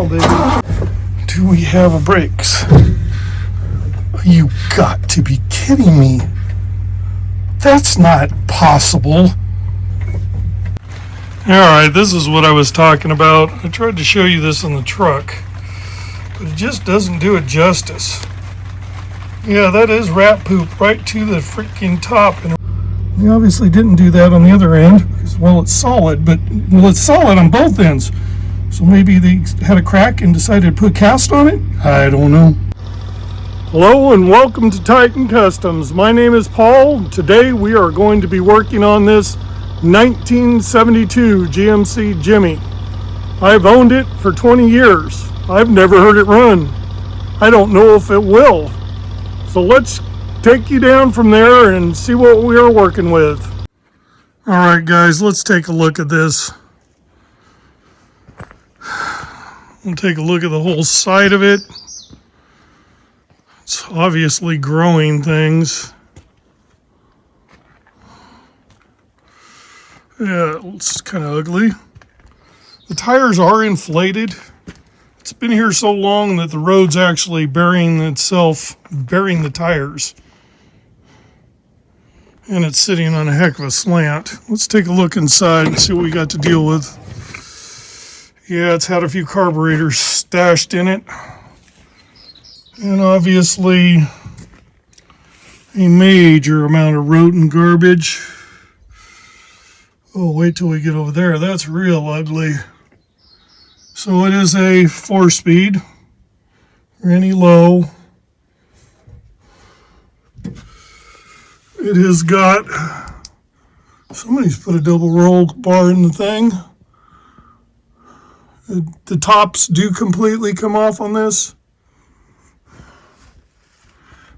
now, baby. Do we have brakes? You got to be kidding me. That's not possible. Alright, this is what I was talking about. I tried to show you this in the truck, but it just doesn't do it justice. Yeah, that is rat poop right to the freaking top. And we obviously didn't do that on the other end because, well, it's solid, but, well, it's solid on both ends. So maybe they had a crack and decided to put cast on it? I don't know. Hello and welcome to Titan Customs. My name is Paul. Today we are going to be working on this 1972 GMC Jimmy. I've owned it for 20 years. I've never heard it run. I don't know if it will. So let's take you down from there and see what we are working with. All right, guys, let's take a look at this. We'll take a look at the whole side of it. It's obviously growing things. Yeah, it looks kind of ugly. The tires are inflated. It's been here so long that the road's actually burying the tires. And it's sitting on a heck of a slant. Let's take a look inside and see what we got to deal with. Yeah, it's had a few carburetors stashed in it. And obviously a major amount of rodent garbage. Oh, wait till we get over there. That's real ugly. So it is a 4-speed, really low. It has got, somebody's put a double roll bar in the thing. The tops do completely come off on this.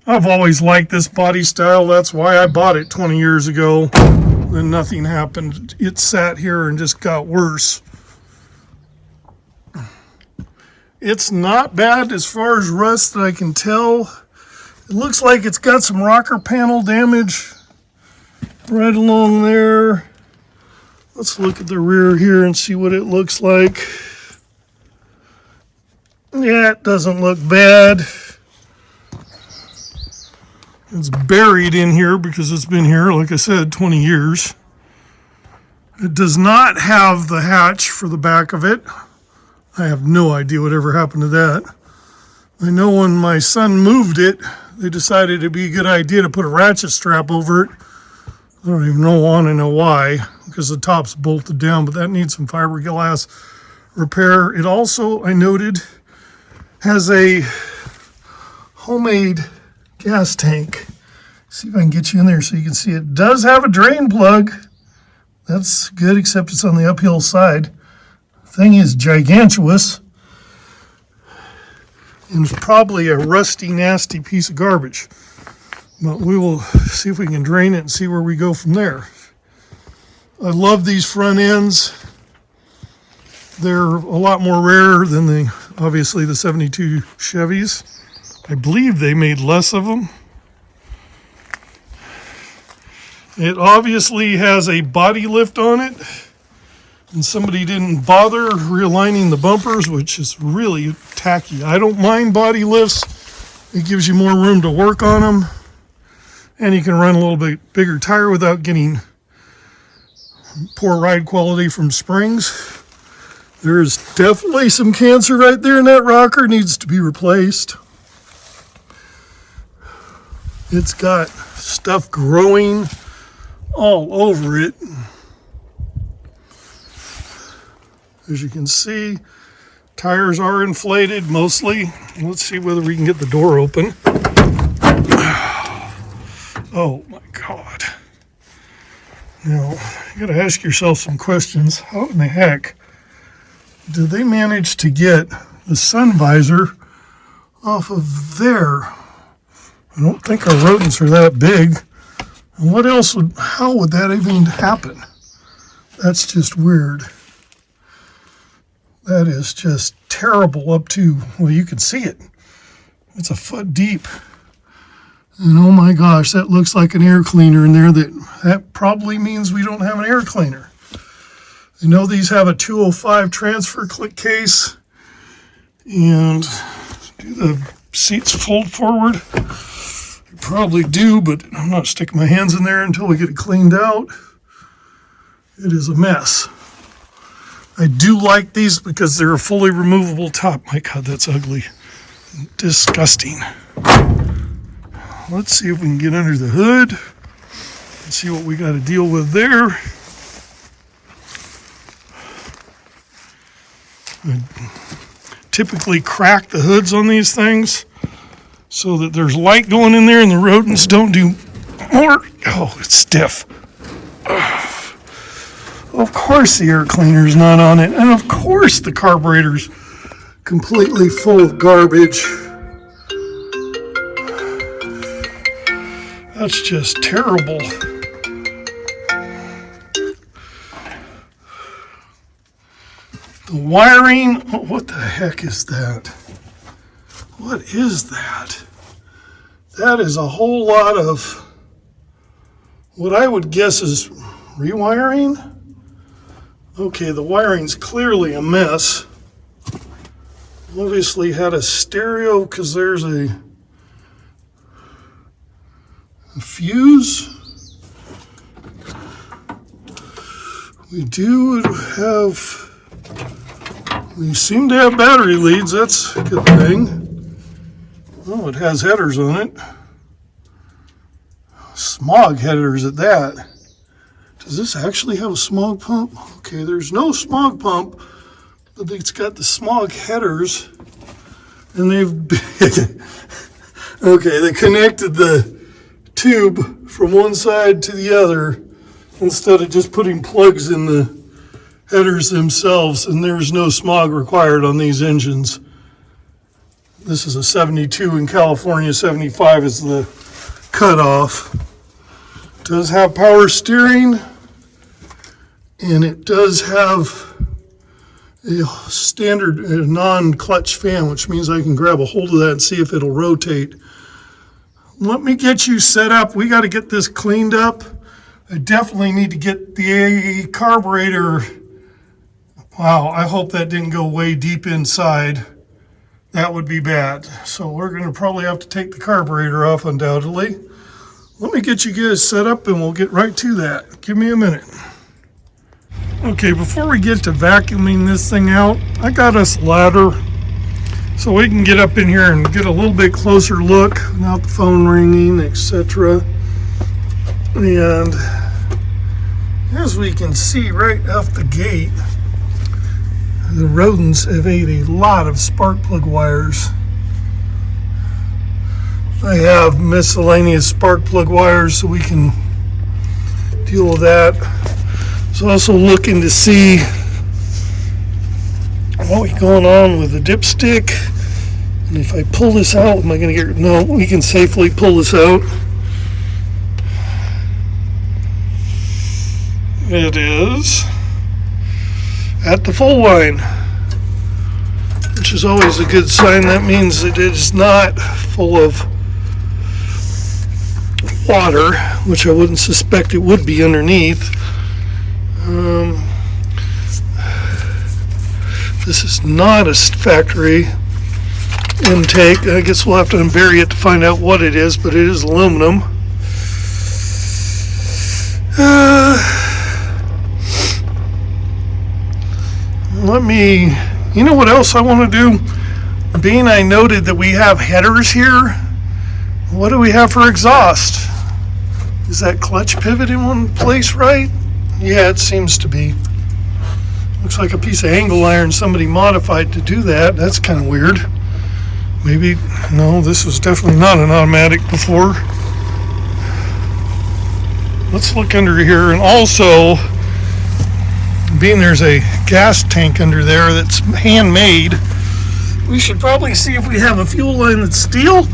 I've always liked this body style. That's why I bought it 20 years ago. Then nothing happened. It sat here and just got worse. It's not bad as far as rust that I can tell. It looks like it's got some rocker panel damage right along there. Let's look at the rear here and see what it looks like. Yeah, it doesn't look bad. It's buried in here because it's been here, like I said, 20 years. It does not have the hatch for the back of it. I have no idea whatever happened to that. I know when my son moved it, they decided it'd be a good idea to put a ratchet strap over it. I don't even want to know why, because the top's bolted down, but that needs some fiberglass repair. It also, I noted, has a homemade gas tank. See if I can get you in there so you can see it. Does have a drain plug. That's good, except it's on the uphill side. Thing is gigantuous. And it's probably a rusty, nasty piece of garbage. But we will see if we can drain it and see where we go from there. I love these front ends. They're a lot more rare than obviously the 72 Chevys. I believe they made less of them. It obviously has a body lift on it, and somebody didn't bother realigning the bumpers, which is really tacky. I don't mind body lifts. It gives you more room to work on them, and you can run a little bit bigger tire without getting poor ride quality from springs. There's definitely some cancer right there in that rocker. Needs to be replaced. It's got stuff growing all over it. As you can see, tires are inflated mostly. Let's see whether we can get the door open. Oh my God. Now, you gotta ask yourself some questions. How in the heck did they manage to get the sun visor off of there? I don't think our rodents are that big. And what else how would that even happen? That's just weird. That is just terrible up to, well, you can see it. It's a foot deep. And oh my gosh, that looks like an air cleaner in there. That probably means we don't have an air cleaner. I know these have a 205 transfer click case. And do the seats fold forward? I probably do, but I'm not sticking my hands in there until we get it cleaned out. It is a mess. I do like these because they're a fully removable top. My God, that's ugly. Disgusting. Let's see if we can get under the hood and see what we got to deal with there. I typically crack the hoods on these things so that there's light going in there and the rodents don't do more. Oh, it's stiff. Of course the air cleaner's not on it, and of course the carburetor's completely full of garbage. That's just terrible. The wiring, what the heck is that? What is that? That is a whole lot of what I would guess is rewiring. Okay, the wiring's clearly a mess. Obviously had a stereo because there's a fuse. We seem to have battery leads, that's a good thing. Oh, it has headers on it. Smog headers at that. Does this actually have a smog pump? Okay, there's no smog pump, but it's got the smog headers. And okay, they connected the tube from one side to the other instead of just putting plugs in the headers themselves, and there's no smog required on these engines. This is a 72 in California, 75 is the cutoff. It does have power steering, and it does have a standard non-clutch fan, which means I can grab a hold of that and see if it'll rotate. Let me get you set up. We got to get this cleaned up. I definitely need to get the carburetor. Wow, I hope that didn't go way deep inside. That would be bad. So we're going to probably have to take the carburetor off undoubtedly. Let me get you guys set up and we'll get right to that. Give me a minute. Okay, before we get to vacuuming this thing out, I got us a ladder so we can get up in here and get a little bit closer look without the phone ringing, etc. And as we can see right off the gate, the rodents have ate a lot of spark plug wires. I have miscellaneous spark plug wires so we can deal with that. So also looking to see what's going on with the dipstick. And if I pull this out, am I going to get... No, we can safely pull this out. It is at the full line, which is always a good sign. That means it is not full of water, which I wouldn't suspect it would be underneath. This is not a factory intake. I guess we'll have to unbury it to find out what it is, but it is aluminum. You know what else I want to do? Being I noted that we have headers here, what do we have for exhaust? Is that clutch pivot in one place right? Yeah, it seems to be. Looks like a piece of angle iron somebody modified to do that. That's kind of weird. Maybe, no, this was definitely not an automatic before. Let's look under here, and also, being there's a gas tank under there that's handmade, we should probably see if we have a fuel line that's steel.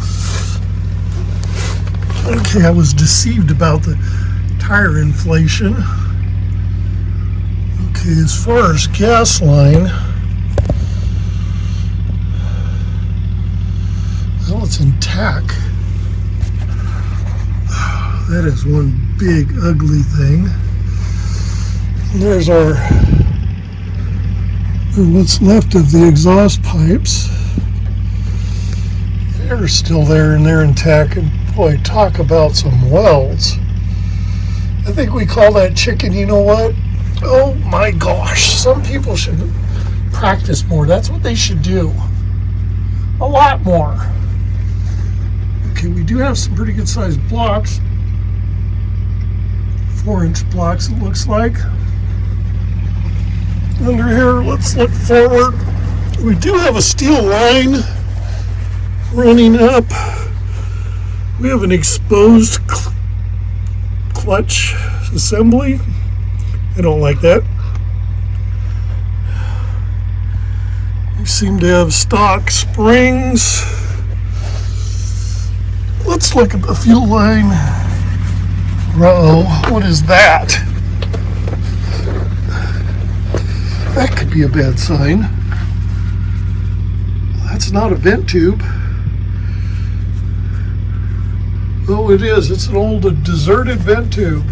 Okay, I was deceived about the tire inflation. Okay, as far as gas line, well, it's intact. That is one big ugly thing. And there's what's left of the exhaust pipes. They're still there and they're intact. And boy, talk about some welds. I think we call that chicken, you know what? Oh my gosh, some people should practice more. That's what they should do. A lot more. Okay, we do have some pretty good sized blocks. 4-inch blocks, it looks like. Under here, let's look forward. We do have a steel line running up. We have an exposed clutch assembly. I don't like that. We seem to have stock springs. Let's look at the fuel line. Uh-oh, what is that? That could be a bad sign. That's not a vent tube. Oh, it is. It's an old deserted vent tube.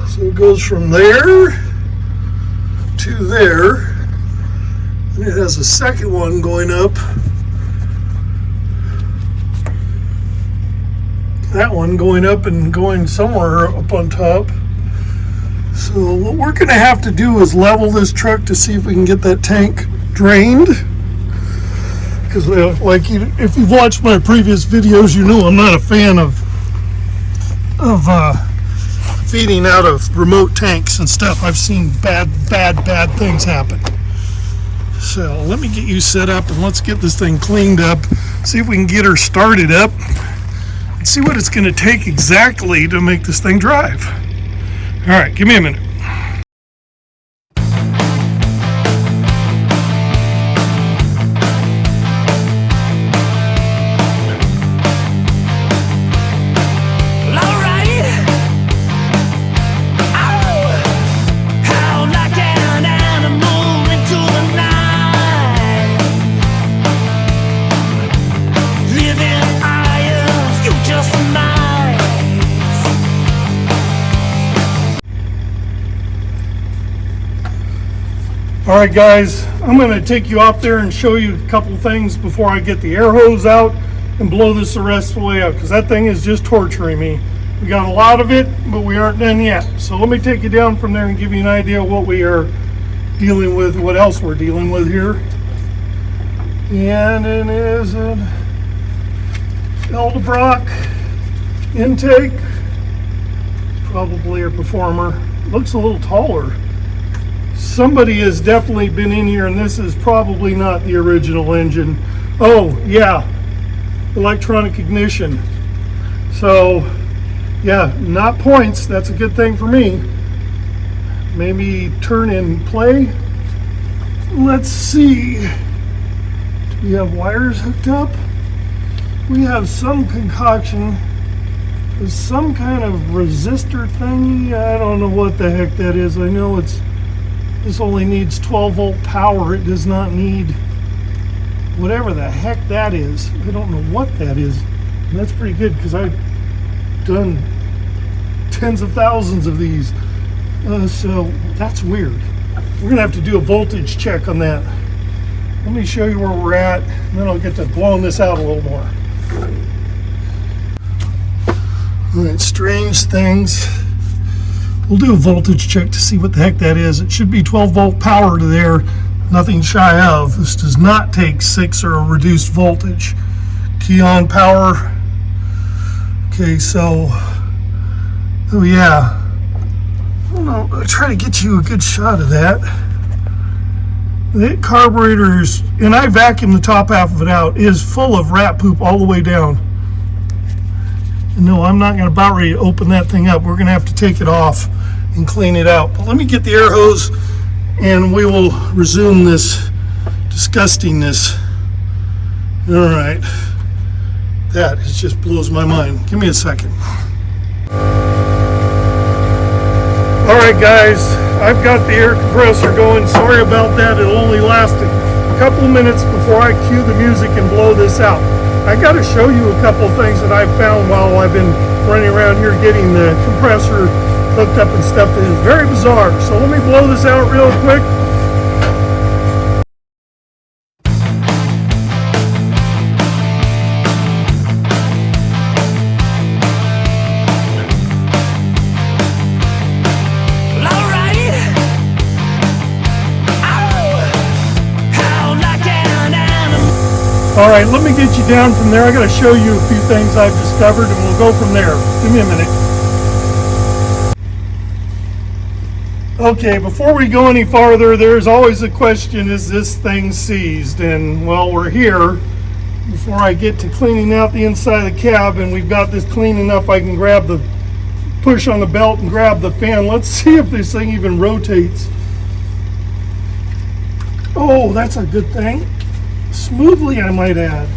So it goes from there to there. And it has a second one going up. That one going up and going somewhere up on top. So what we're going to have to do is level this truck to see if we can get that tank drained. Because if you've watched my previous videos, you know I'm not a fan of feeding out of remote tanks and stuff. I've seen bad things happen. So let me get you set up and let's get this thing cleaned up. See if we can get her started up. And see what it's going to take exactly to make this thing drive. All right, give me a minute. All right, guys, I'm going to take you out there and show you a couple things before I get the air hose out and blow this the rest of the way out, because that thing is just torturing me. We got a lot of it, but we aren't done yet. So let me take you down from there and give you an idea of what we are dealing with, what else we're dealing with here. And it is an Eldebrock intake. Probably a Performer. Looks a little taller. Somebody has definitely been in here, and this is probably not the original engine. Oh yeah, electronic ignition. So yeah, not points. That's a good thing for me. Maybe turn in play. Let's see. Do we have wires hooked up? We have some concoction. There's some kind of resistor thingy. I don't know what the heck that is. I know this only needs 12 volt power. It does not need whatever the heck that is. I don't know what that is. And that's pretty good because I've done tens of thousands of these. So that's weird. We're gonna have to do a voltage check on that. Let me show you where we're at, and then I'll get to blowing this out a little more. All right, strange things. We'll do a voltage check to see what the heck that is. It should be 12 volt power to there, nothing shy of. This does not take 6 or a reduced voltage. Key on power. Okay, so, oh yeah. I don't know, I'll try to get you a good shot of that. The carburetor is, and I vacuumed the top half of it out, is full of rat poop all the way down. And no, I'm not going to about ready to open that thing up. We're going to have to take it off and clean it out. But let me get the air hose and we will resume this disgustingness. All right. That just blows my mind. Give me a second. All right, guys. I've got the air compressor going. Sorry about that. It only lasted a couple of minutes before I cue the music and blow this out. I got to show you a couple of things that I've found while I've been running around here getting the compressor hooked up and stuff that is very bizarre. So let me blow this out real quick. All right, let me get you down from there. I got to show you a few things I've discovered, and we'll go from there. Give me a minute. Okay, before we go any farther, there's always a question, is this thing seized? And well, we're here. Before I get to cleaning out the inside of the cab, and we've got this clean enough, I can grab the push on the belt and grab the fan. Let's see if this thing even rotates. Oh, that's a good thing. Smoothly, I might add.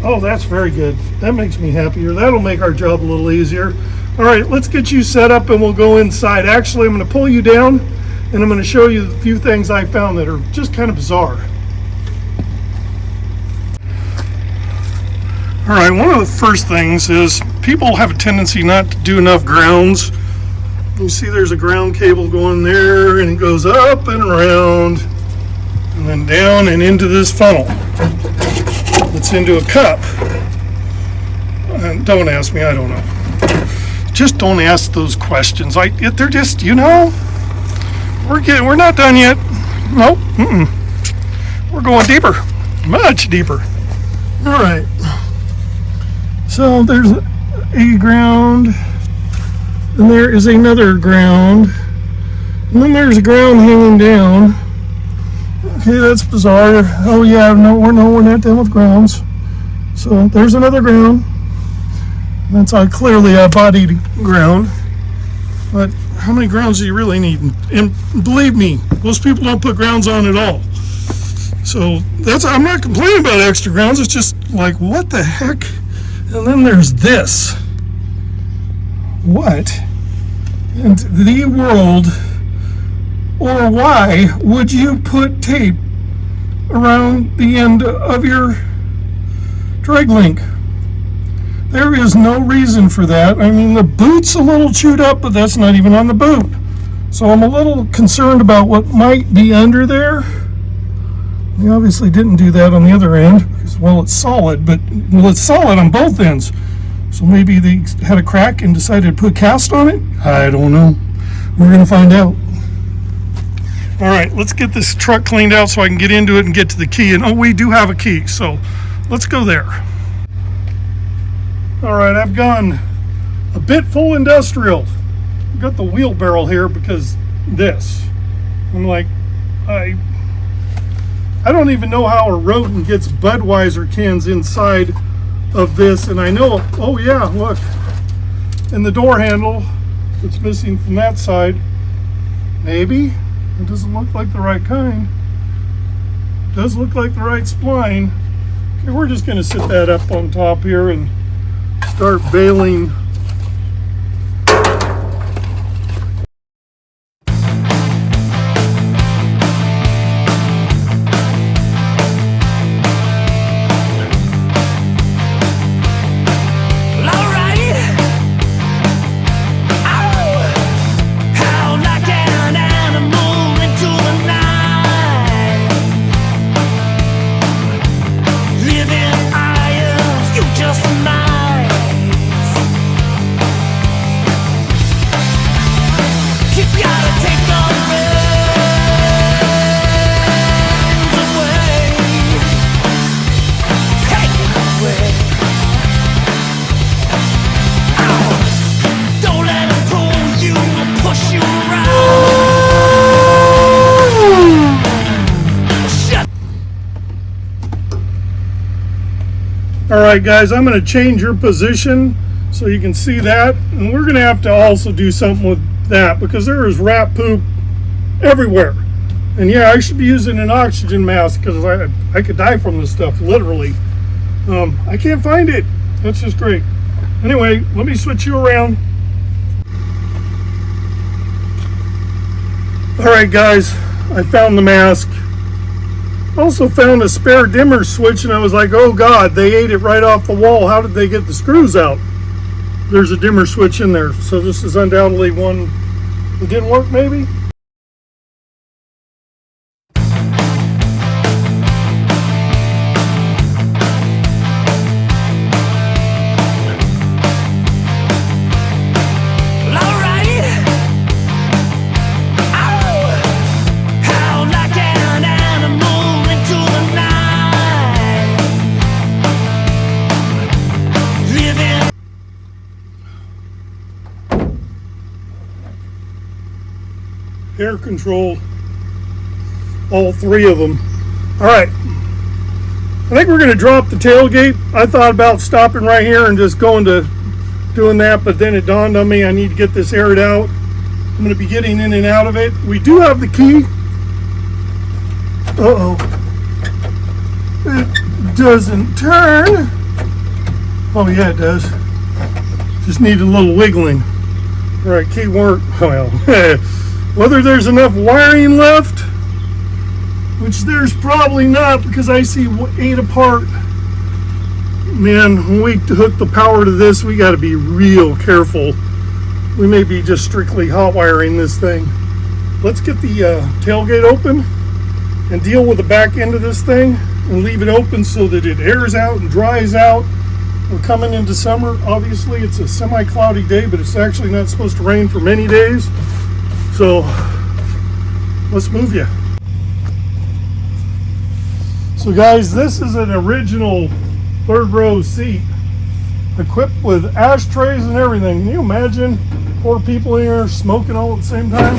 Oh, that's very good. That makes me happier. That'll make our job a little easier. All right, let's get you set up and we'll go inside. Actually, I'm going to pull you down and I'm going to show you a few things I found that are just kind of bizarre. All right, one of the first things is people have a tendency not to do enough grounds. You see there's a ground cable going there, and it goes up and around and then down and into this funnel. It's into a cup. And don't ask me, I don't know. Just don't ask those questions. They're just, you know, we're not done yet. Nope. We're going deeper, much deeper. All right. So there's a ground, and there is another ground, and then there's a ground hanging down. Okay, that's bizarre. Oh yeah, no, we're not done with grounds. So there's another ground. That's clearly a bodied ground. But how many grounds do you really need? And believe me, most people don't put grounds on at all. So I'm not complaining about extra grounds. It's just like, what the heck? And then there's this. What in the world, or why would you put tape around the end of your drag link? There is no reason for that. I mean, the boot's a little chewed up, but that's not even on the boot. So I'm a little concerned about what might be under there. They obviously didn't do that on the other end because, well, it's solid, but it's solid on both ends. So maybe they had a crack and decided to put cast on it? I don't know. We're going to find out. All right, let's get this truck cleaned out so I can get into it and get to the key. And oh, we do have a key, so let's go there. All right, I've gone a bit full industrial. I've got the wheelbarrow here because this. I'm like, I don't even know how a rodent gets Budweiser cans inside of this, and I know, oh yeah, look, and the door handle that's missing from that side, maybe, it doesn't look like the right kind, it does look like the right spline. Okay, we're just going to sit that up on top here and start bailing. Alright guys, I'm going to change your position so you can see that, and we're going to have to also do something with that because there is rat poop everywhere. And yeah, I should be using an oxygen mask because I could die from this stuff, literally. I can't find it. That's just great. Anyway, let me switch you around. Alright guys, I found the mask. Also found a spare dimmer switch, and I was like, oh god, they ate it right off the wall. How did they get the screws out? There's a dimmer switch in there, so this is undoubtedly one that didn't work, maybe? air controlled, all three of them. All right, I think we're going to drop the tailgate. I thought about stopping right here and just going to doing that, but then it dawned on me I need to get this aired out. I'm going to be getting in and out of it. We do have the key. Uh-oh. It doesn't turn. Oh yeah, it does. Just need a little wiggling. All right, key work. Well, whether there's enough wiring left, which there's probably not because I see 8 apart. Man, when we hook the power to this, we got to be real careful. We may be just strictly hot wiring this thing. Let's get the tailgate open and deal with the back end of this thing and leave it open so that it airs out and dries out. We're coming into summer. Obviously, it's a semi-cloudy day, but it's actually not supposed to rain for many days. So let's move you. So guys, this is an original 3rd row seat equipped with ashtrays and everything. Can you imagine 4 people in here smoking all at the same time?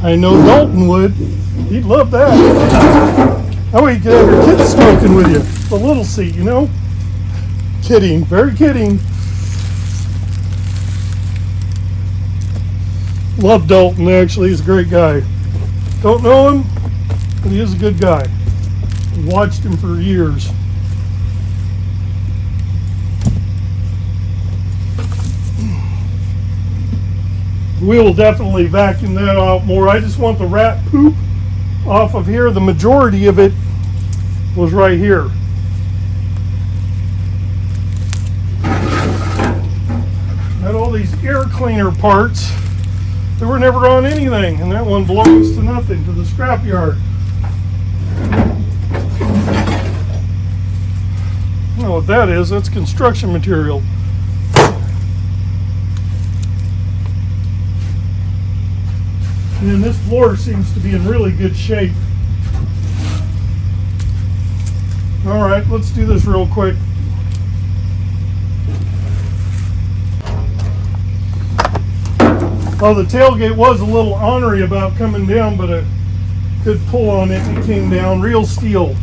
I know Dalton would. He'd love that. Oh, you could have your kids smoking with you. The little seat, you know? Kidding, very kidding. Love Dalton, actually. He's a great guy. Don't know him, but he is a good guy. I've watched him for years. We will definitely vacuum that out more. I just want the rat poop off of here. The majority of it was right here. Had all these air cleaner parts that were never on anything, and that one belongs to nothing, to the scrapyard. I don't know what that is. That's construction material. And this floor seems to be in really good shape. All right, let's do this real quick. Oh, the tailgate was a little ornery about coming down, but a good pull on it and it came down. Real steel.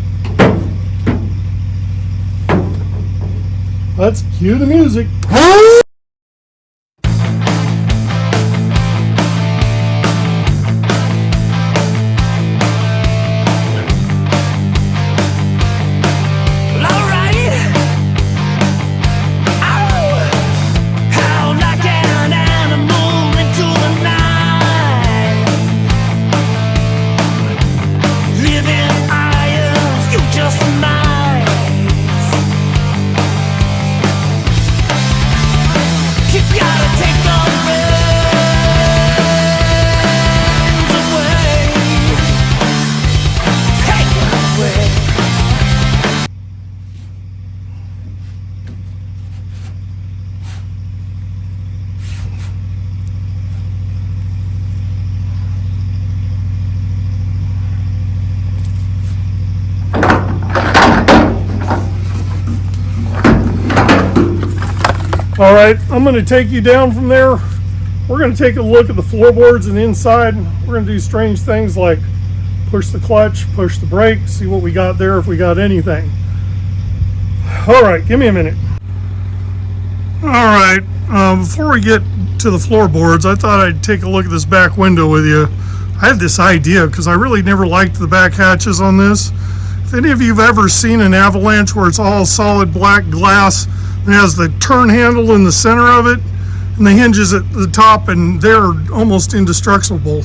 Let's cue the music. All right, I'm going to take you down from there. We're going to take a look at the floorboards and inside. We're going to do strange things like push the clutch, push the brake, see what we got there, if we got anything. All right, give me a minute. All right, before we get to the floorboards, I thought I'd take a look at this back window with you. I had this idea because I really never liked the back hatches on this. If any of you have ever seen an Avalanche where it's all solid black glass, it has the turn handle in the center of it and the hinges at the top, and they're almost indestructible.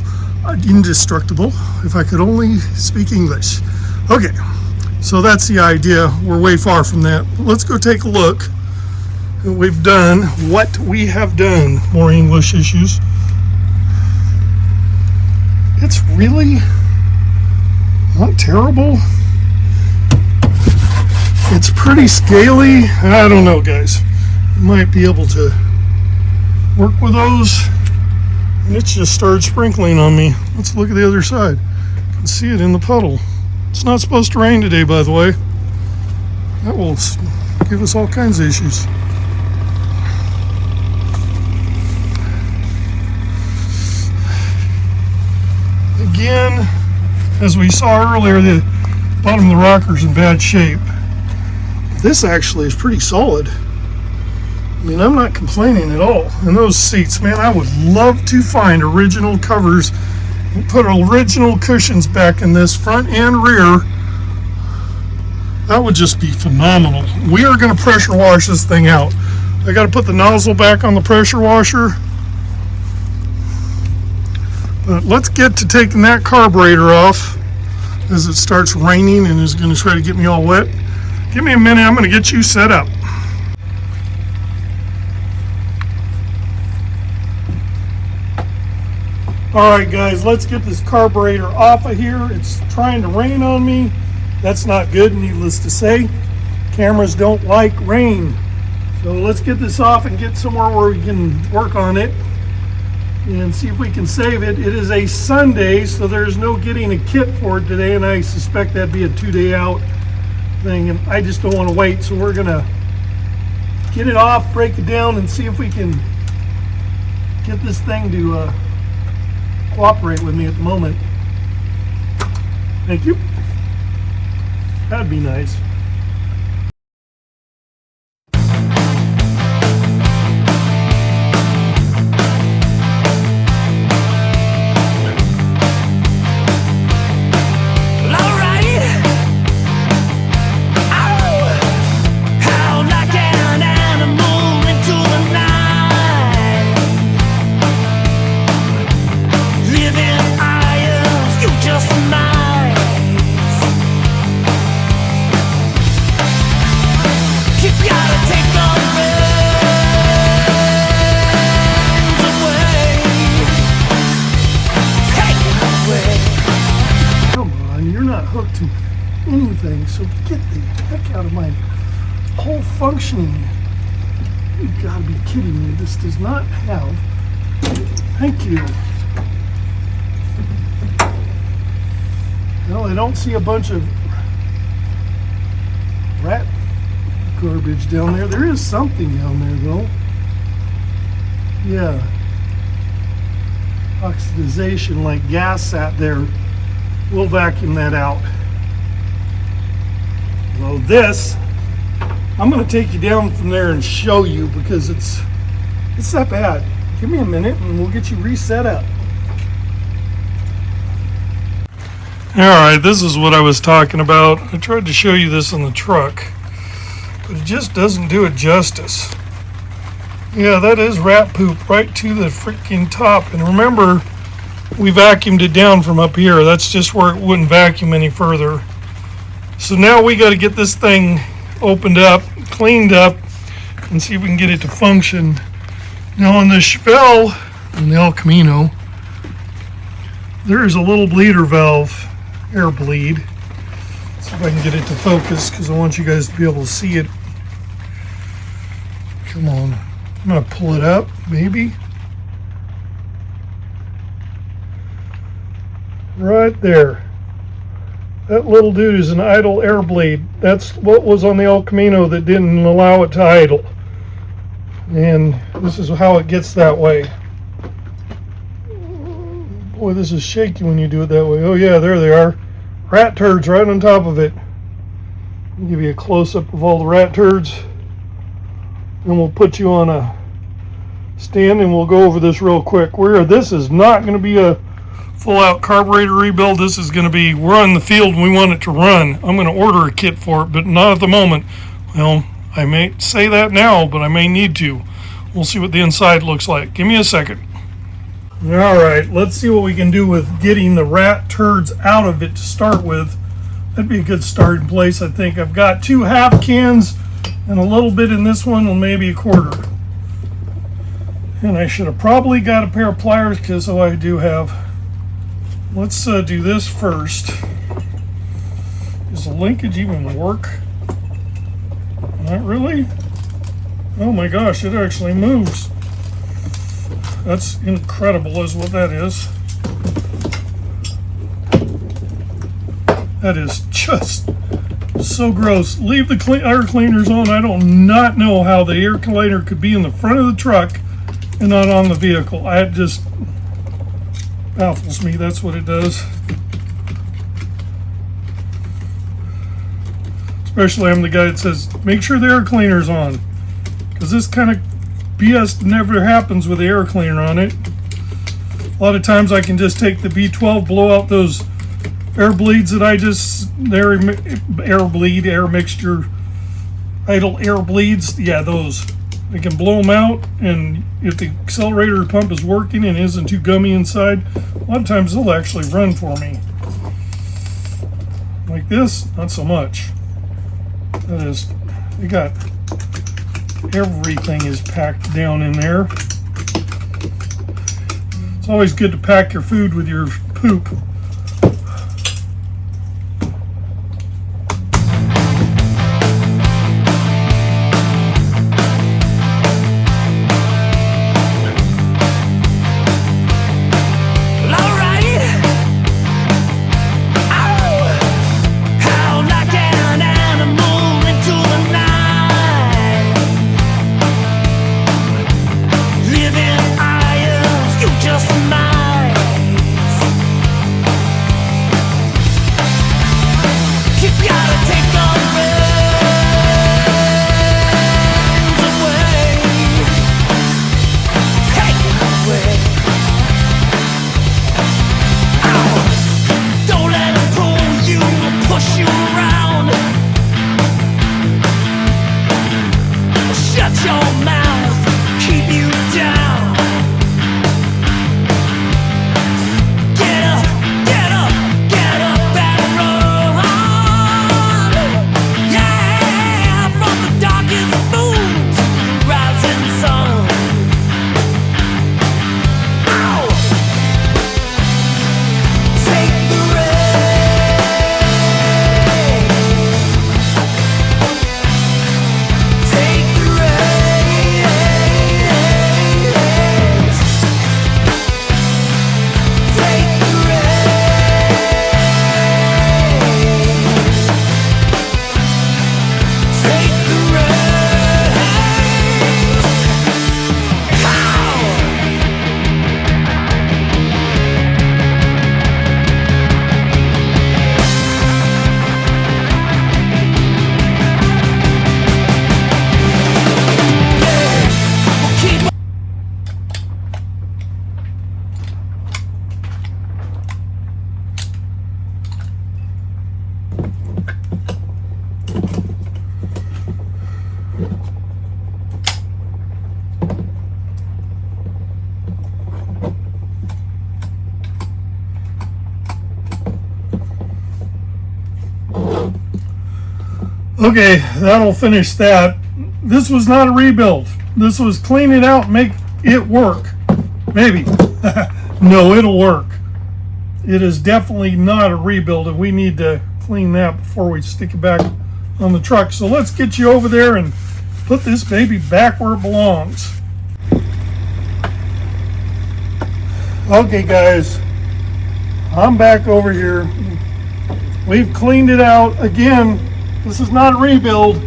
Indestructible, if I could only speak English. Okay, so that's the idea. We're way far from that. Let's go take a look at what we've done. What we have done. More English issues. It's really not terrible. It's pretty scaly. I don't know, guys. You might be able to work with those. And it's just started sprinkling on me. Let's look at the other side. You can see it in the puddle. It's not supposed to rain today, by the way. That will give us all kinds of issues. again, as we saw earlier, the bottom of the rocker's in bad shape. This actually is pretty solid. I mean, I'm not complaining at all. And those seats, man, I would love to find original covers and put original cushions back in this front and rear. That would just be phenomenal. We are going to pressure wash this thing out. I got to put the nozzle back on the pressure washer. But let's get to taking that carburetor off as it starts raining and is going to try to get me all wet. Give me a minute, I'm going to get you set up. Alright guys, let's get this carburetor off of here. It's trying to rain on me. That's not good, needless to say. Cameras don't like rain. So let's get this off and get somewhere where we can work on it and see if we can save it. It is a Sunday, so there's no getting a kit for it today, and I suspect that'd be a 2-day out thing, and I just don't want to wait. So we're gonna get it off, break it down, and see if we can get this thing to cooperate with me at the moment. Thank you. That'd be nice. To anything, so get the heck out of my whole functioning. You've got to be kidding me. This does not have. Thank you. Well, I don't see a bunch of rat garbage down there. There is something down there though. Yeah. Oxidization, like gas sat there. We'll vacuum that out. So this, I'm going to take you down from there and show you because it's that bad. Give me a minute and we'll get you reset up. Alright, this is what I was talking about. I tried to show you this on the truck, but it just doesn't do it justice. Yeah, that is rat poop right to the freaking top. And remember, we vacuumed it down from up here. That's just where it wouldn't vacuum any further. So now we got to get this thing opened up, cleaned up, and see if we can get it to function. Now on the Chevelle and the El Camino, there is a little bleeder valve, air bleed. See if I can get it to focus because I want you guys to be able to see it. Come on. I'm going to pull it up, maybe. Right there. That little dude is an idle air bleed. That's what was on the El Camino that didn't allow it to idle. And this is how it gets that way. Boy, this is shaky when you do it that way. Oh yeah, there they are. Rat turds right on top of it. I'll give you a close-up of all the rat turds. And we'll put you on a stand and we'll go over this real quick. This is not going to be a full-out carburetor rebuild. This is going to be, we're on the field and we want it to run. I'm going to order a kit for it, but not at the moment. Well, I may say that now, but I may need to. We'll see what the inside looks like. Give me a second. Alright, let's see what we can do with getting the rat turds out of it to start with. That'd be a good starting place, I think. I've got 2 half cans and a little bit in this one, and maybe a quarter. And I should have probably got a pair of pliers because I do have. Let's do this first. Does the linkage even work? Not really. Oh my gosh, it actually moves. That's incredible is what that is. That is just so gross. Leave the air cleaners on. I do not know how the air cleaner could be in the front of the truck and not on the vehicle. I just, Baffles me, that's what it does. Especially I'm the guy that says, make sure the air cleaner's on. Because this kind of BS never happens with the air cleaner on it. A lot of times I can just take the B12, blow out those air bleeds that air mixture, idle air bleeds. Yeah, those. I can blow them out, and if the accelerator pump is working and isn't too gummy inside, a lot of times they'll actually run for me. Like this, not so much. That is, they got everything is packed down in there. It's always good to pack your food with your poop. Okay, that'll finish that. This was not a rebuild. This was clean it out, make it work. Maybe. No, it'll work. It is definitely not a rebuild, and we need to clean that before we stick it back on the truck. So let's get you over there and put this baby back where it belongs. Okay, guys, I'm back over here. We've cleaned it out. Again, this is not a rebuild.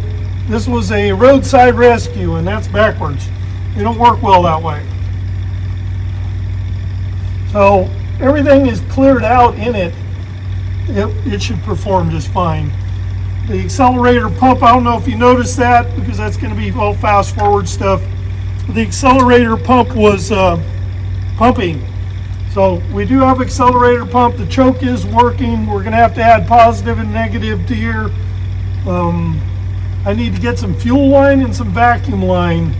This was a roadside rescue, and that's backwards. They don't work well that way. So everything is cleared out in it. It should perform just fine. The accelerator pump, I don't know if you noticed that, because that's going to be all fast forward stuff. The accelerator pump was pumping. So we do have accelerator pump. The choke is working. We're going to have to add positive and negative to here. I need to get some fuel line and some vacuum line,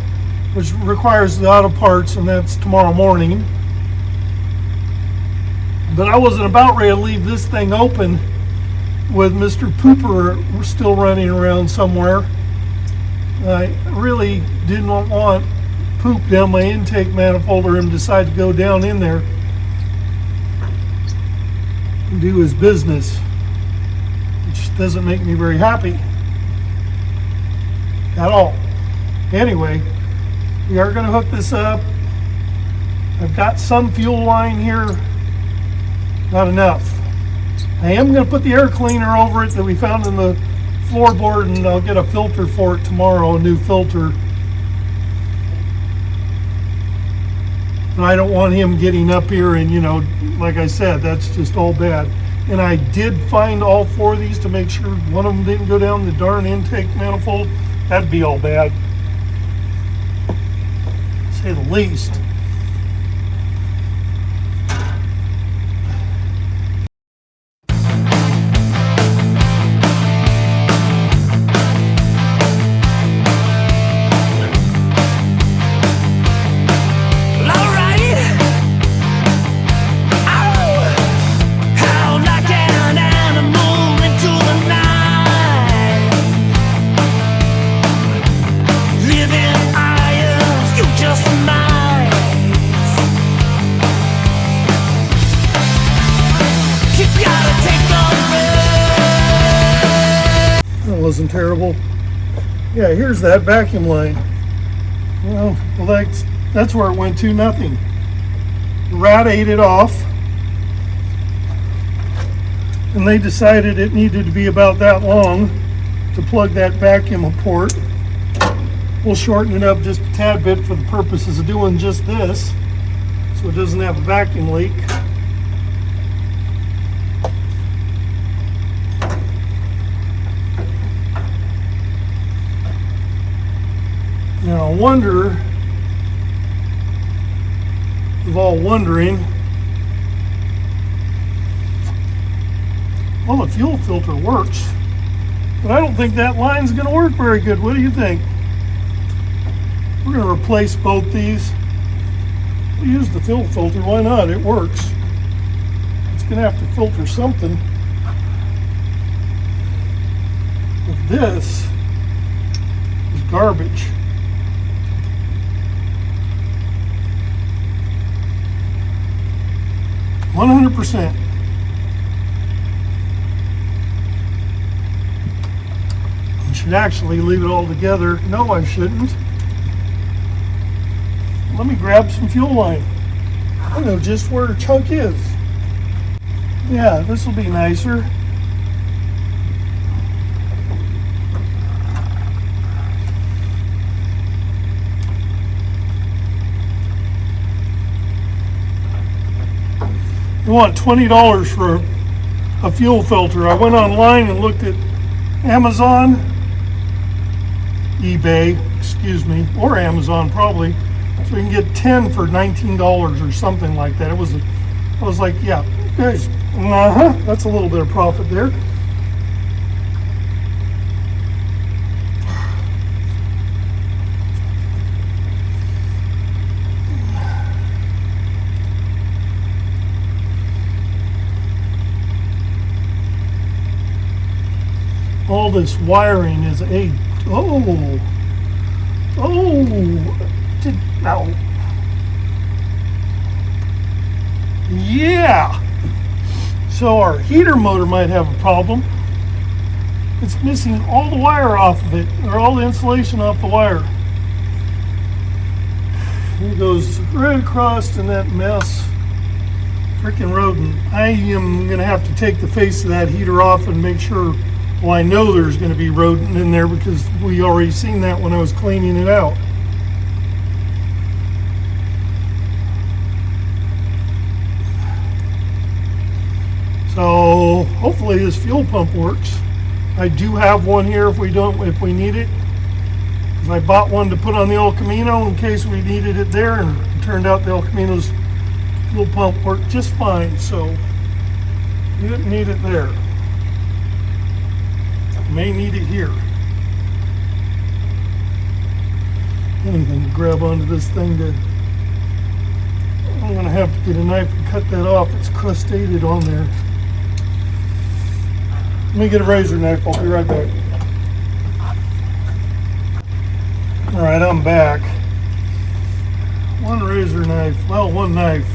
which requires the auto parts, and that's tomorrow morning. But I wasn't about ready to leave this thing open with Mr. Pooper still running around somewhere. I really didn't want poop down my intake manifold, or him decide to go down in there and do his business, which doesn't make me very happy at all. Anyway, we are going to hook this up. I've got some fuel line here, not enough. I am going to put the air cleaner over it that we found in the floorboard, and I'll get a filter for it tomorrow, a new filter. And I don't want him getting up here and, you know, like I said, that's just all bad. And I did find all 4 of these to make sure one of them didn't go down the darn intake manifold. That'd be all bad, to say the least. Wasn't terrible. Yeah, here's that vacuum line. Well, that's where it went to, nothing. The rat ate it off, and they decided it needed to be about that long to plug that vacuum port. We'll shorten it up just a tad bit for the purposes of doing just this, so it doesn't have a vacuum leak. Now, I wonder, of all wondering, well, the fuel filter works, but I don't think that line's going to work very good. What do you think? We're going to replace both these. We'll use the fuel filter. Why not? It works. It's going to have to filter something. But this is garbage. %. I should actually leave it all together. No, I shouldn't. Let me grab some fuel line. I know just where the chunk is. Yeah, this will be nicer. You want $20 for a fuel filter. I went online and looked at Amazon, eBay, excuse me, or Amazon probably. So you can get 10 for $19 or something like that. I was like, yeah, guys, that's a little bit of profit there. All this wiring is yeah. So our heater motor might have a problem. It's missing all the wire off of it, or all the insulation off the wire. It goes right across in that mess. Freaking rodent. I am gonna have to take the face of that heater off and make sure. Well, I know there's going to be rodent in there because we already seen that when I was cleaning it out. So hopefully this fuel pump works. I do have one here if we need it. Because I bought one to put on the El Camino in case we needed it there, and it turned out the El Camino's fuel pump worked just fine. So you didn't need it there. May need it here. Anything to grab onto this thing to. I'm gonna have to get a knife and cut that off. It's crustated on there. Let me get a razor knife. I'll be right back. All right, I'm back. One razor knife. Well, one knife.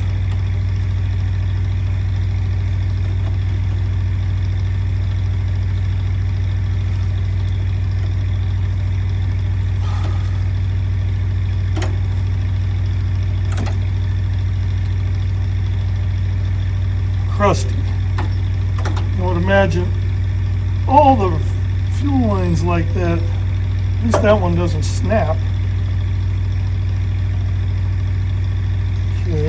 Crusty. I would imagine all the fuel lines like that, at least that one doesn't snap. Okay.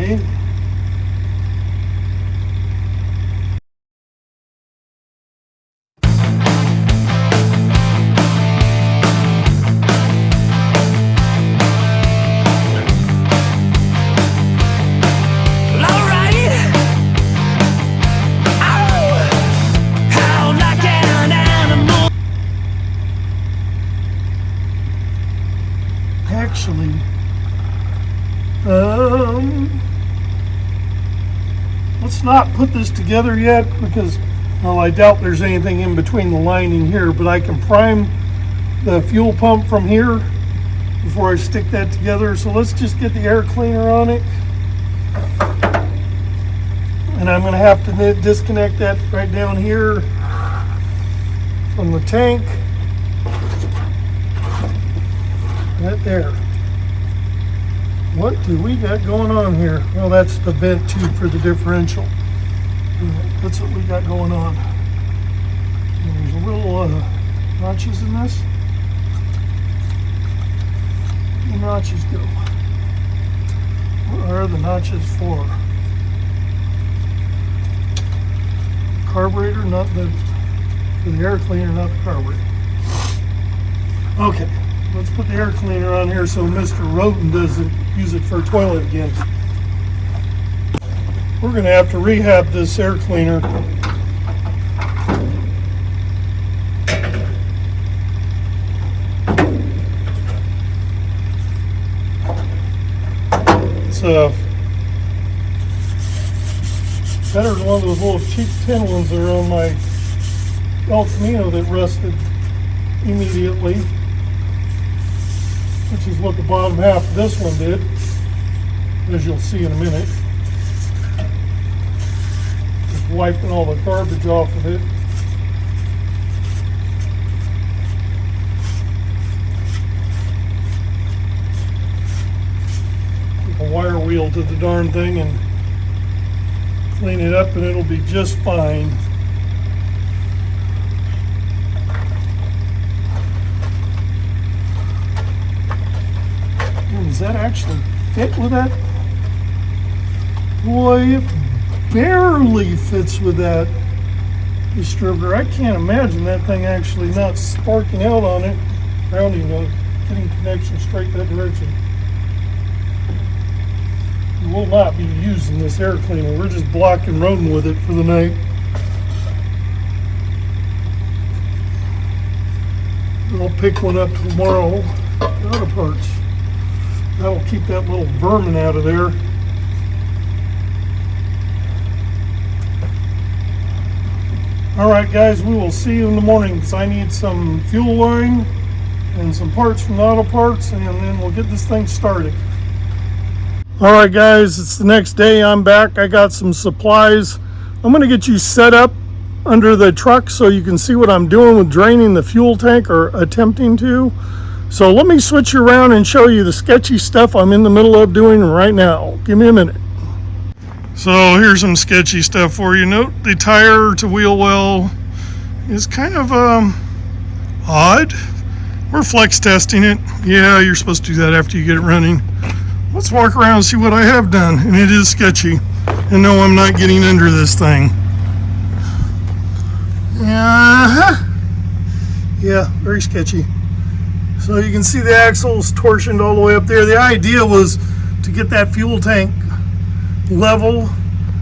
let's not put this together yet because, well, I doubt there's anything in between the lining here, but I can prime the fuel pump from here before I stick that together. So let's just get the air cleaner on it. And I'm going to have to disconnect that right down here from the tank. Right there. What do we got going on here? Well, that's the vent tube for the differential. That's what we got going on. And there's a little notches in this. Where do the notches go? What are the notches for? Carburetor, not the for the air cleaner, not the carburetor. Okay, let's put the air cleaner on here so Mr. Rodent doesn't use it for a toilet again. We're going to have to rehab this air cleaner. It's better than one of those little cheap tin ones that are on my El Camino that rusted immediately, which is what the bottom half of this one did, as you'll see in a minute. Just wiping all the garbage off of it. Take a wire wheel to the darn thing and clean it up and it'll be just fine. Does that actually fit with that? Boy, it barely fits with that distributor. I can't imagine that thing actually not sparking out on it, grounding, getting connection straight that direction. We will not be using this air cleaner. We're just blocking rodent with it for the night. I'll pick one up tomorrow. Auto parts. That'll keep that little vermin out of there. All right, guys, we will see you in the morning because I need some fuel line and some parts from the auto parts, and then we'll get this thing started. All right, guys, it's the next day. I'm back. I got some supplies. I'm going to get you set up under the truck so you can see what I'm doing with draining the fuel tank, or attempting to. So let me switch you around and show you the sketchy stuff I'm in the middle of doing right now. Give me a minute. So here's some sketchy stuff for you. Note the tire to wheel well is kind of odd. We're flex testing it. Yeah, you're supposed to do that after you get it running. Let's walk around and see what I have done. And it is sketchy. And no, I'm not getting under this thing. Yeah, very sketchy. So you can see the axle's torsioned all the way up there. The idea was to get that fuel tank level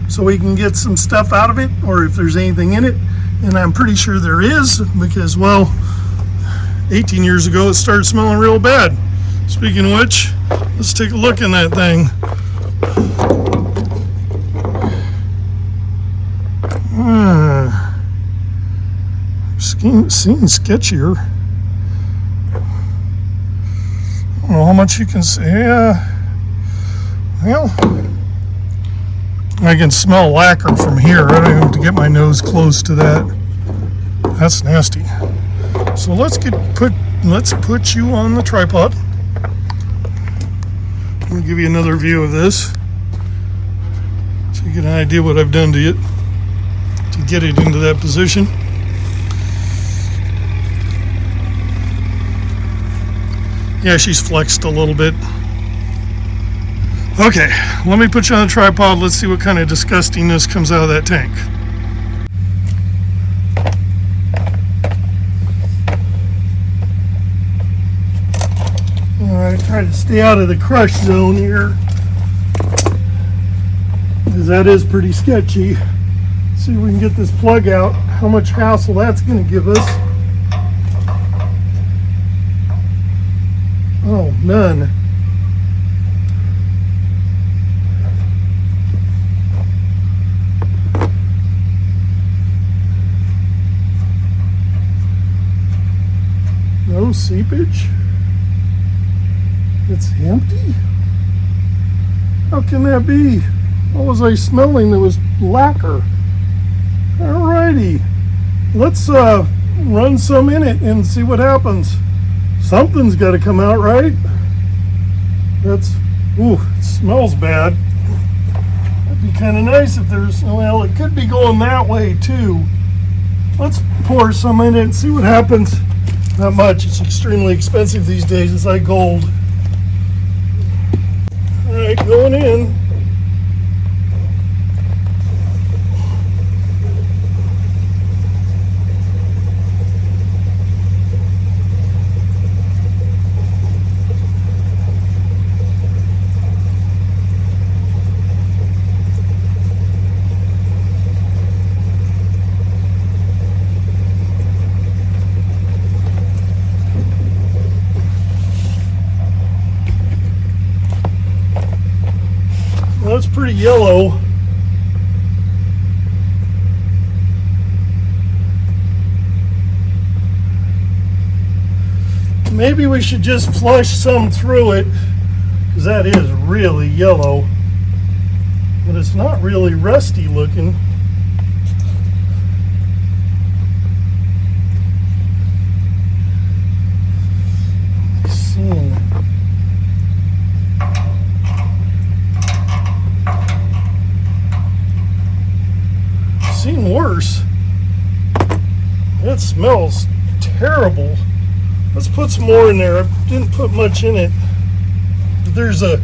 so we can get some stuff out of it, or if there's anything in it. And I'm pretty sure there is, because, well, 18 years ago it started smelling real bad. Speaking of which, let's take a look in that thing. Seeing sketchier. I don't know how much you can see. Yeah. Well, I can smell lacquer from here. I don't even have to get my nose close to that. That's nasty. So let's put you on the tripod. I'll give you another view of this so you get an idea what I've done to it to get it into that position. Yeah, she's flexed a little bit. Okay, let me put you on the tripod. Let's see what kind of disgustingness comes out of that tank. All right, try to stay out of the crush zone here, because that is pretty sketchy. Let's see if we can get this plug out, how much hassle that's going to give us. Oh, none. seepage. It's empty? How can that be? What was I smelling that was lacquer? Alrighty, let's run some in it and see what happens. Something's got to come out, right? Ooh, it smells bad. That'd be kind of nice if there's, well, it could be going that way too. Let's pour some in it and see what happens. Not much, it's extremely expensive these days. It's like gold. All right, going in. That's pretty yellow. Maybe we should just flush some through it, because that is really yellow. But it's not really rusty looking. Seen worse. It smells terrible. Let's put some more in there. I didn't put much in it. There's a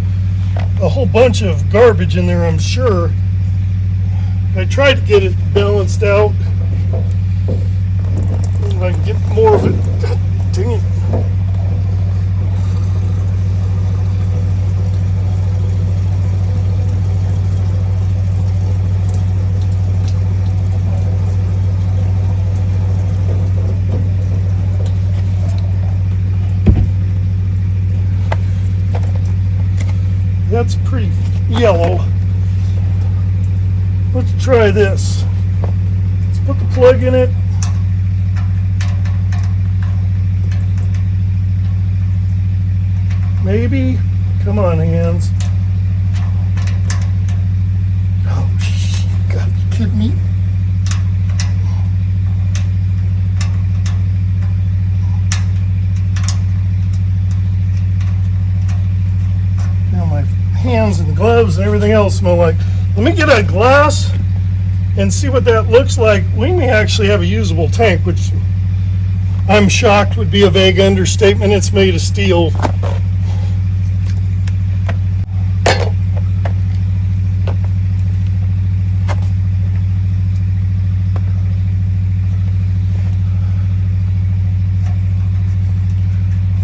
whole bunch of garbage in there, I'm sure. I tried to get it balanced out. If I can get more of it. God dang it. That's pretty yellow. Let's try this. Let's put the plug in it. Maybe. Come on, hands. Oh, shit. You gotta be kidding me. Now my hands and gloves and everything else smell like. Let me get a glass and see what that looks like. We may actually have a usable tank, which I'm shocked would be a vague understatement. It's made of steel.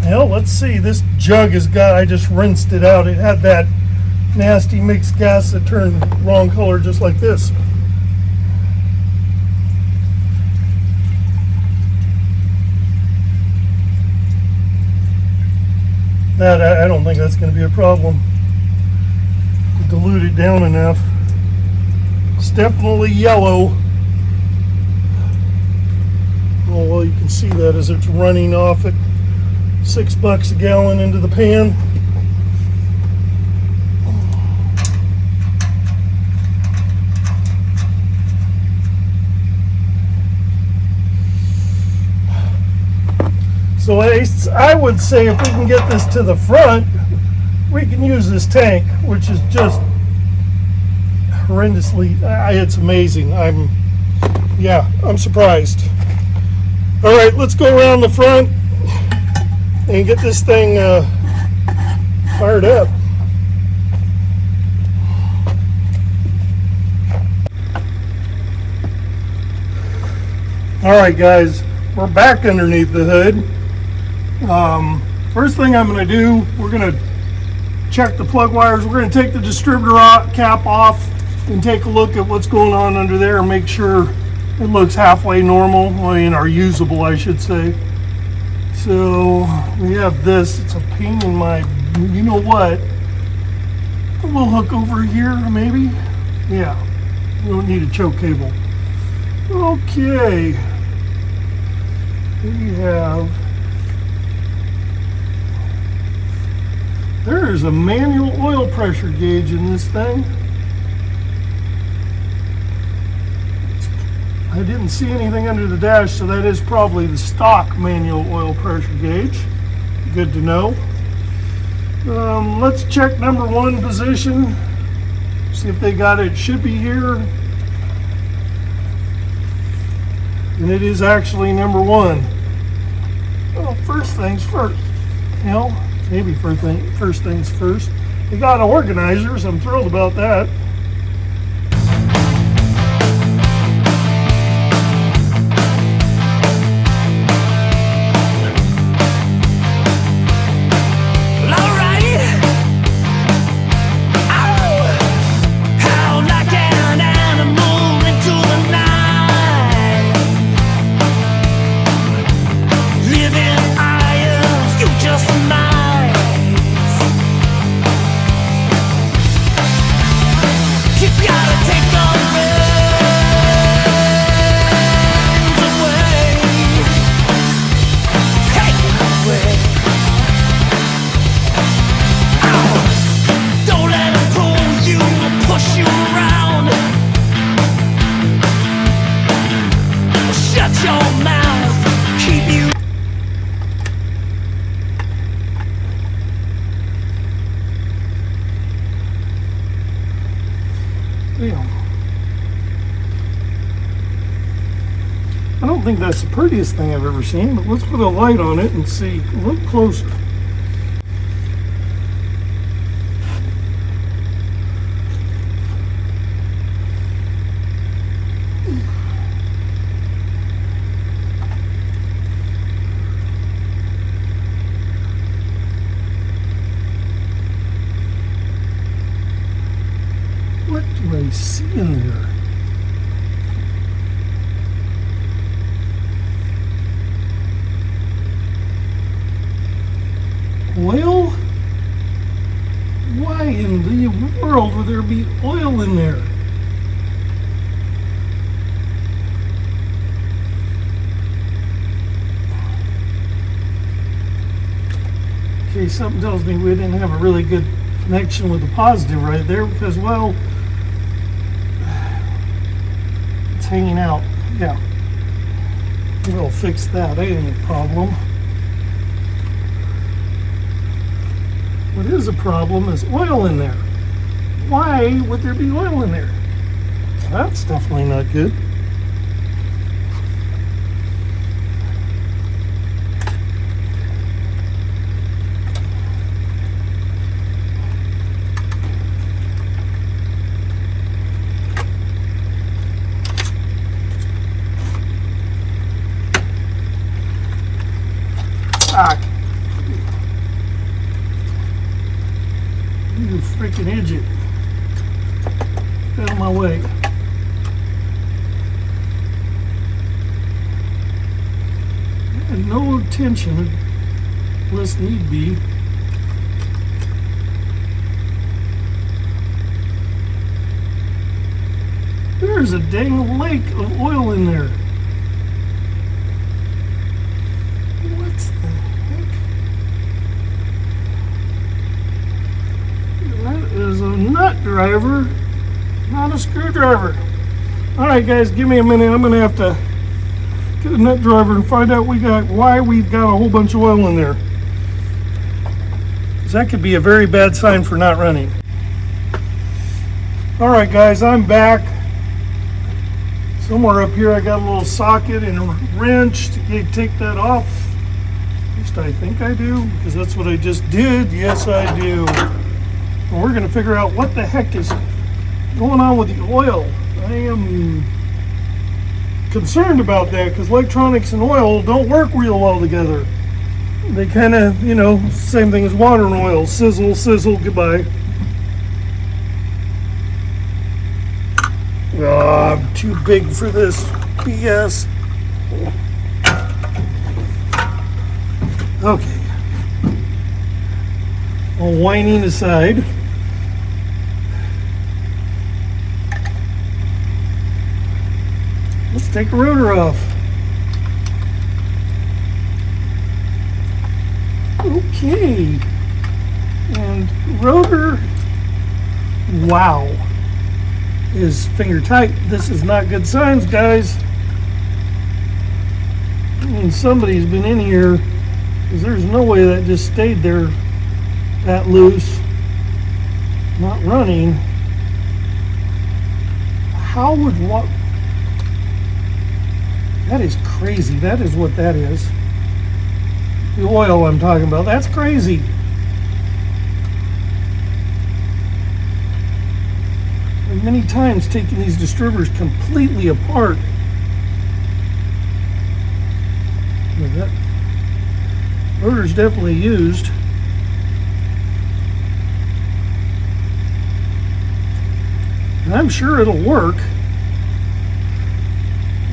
Well, let's see. This jug has got, I just rinsed it out. It had that nasty mixed gas that turned wrong color just like this. That, I don't think that's going to be a problem. Dilute it down enough. It's definitely yellow. Oh, well, you can see that as it's running off at $6 a gallon into the pan. So I would say if we can get this to the front, we can use this tank, which is just horrendously, it's amazing. I'm surprised. All right, let's go around the front and get this thing fired up. All right, guys, we're back underneath the hood. First thing I'm going to do, we're going to check the plug wires. We're going to take the distributor cap off and take a look at what's going on under there and make sure it looks halfway normal, or usable, I should say. So we have this. It's a pain in my, you know what? A little hook over here, maybe? Yeah, we don't need a choke cable. Okay. We have There is a manual oil pressure gauge in this thing. I didn't see anything under the dash, so that is probably the stock manual oil pressure gauge. Good to know. Let's check number one position. See if they got it. It should be here. And it is actually number one. Well, first things first. Well, maybe first things first. They got organizers. I'm thrilled about that. I don't think that's the prettiest thing I've ever seen, but let's put a light on it and see. Look closer. What do I see in there? Oil? Why in the world would there be oil in there? Okay, something tells me we didn't have a really good connection with the positive right there because, well, it's hanging out. Yeah, we'll fix that. That ain't a problem. What is a problem is oil in there. Why would there be oil in there? That's definitely not good. You freaking idiot. Get out of my way. And no attention unless need be. There's a dang lake of oil in there. What the heck? That is a nut driver, not a screwdriver. Alright guys, give me a minute. I'm going to have to get a nut driver and find out why we've got a whole bunch of oil in there. Because that could be a very bad sign for not running. Alright guys, I'm back. Somewhere up here I got a little socket and a wrench to take that off. At least I think I do, because that's what I just did. Yes, I do. And we're going to figure out what the heck is going on with the oil. I am concerned about that because electronics and oil don't work real well together. They kind of, you know, same thing as water and oil. Sizzle, sizzle, goodbye. Oh, I'm too big for this BS. Okay. All whining aside. Let's take a rotor off. Okay. And And rotor, wow, is finger tight. This is not good signs, guys. I mean, somebody's been in here, because there's no way that just stayed there that loose, not running. How would what? That is crazy. That is what that is. The oil I'm talking about. That's crazy. I've many times taken these distributors completely apart. That rotor's definitely used. And I'm sure it'll work.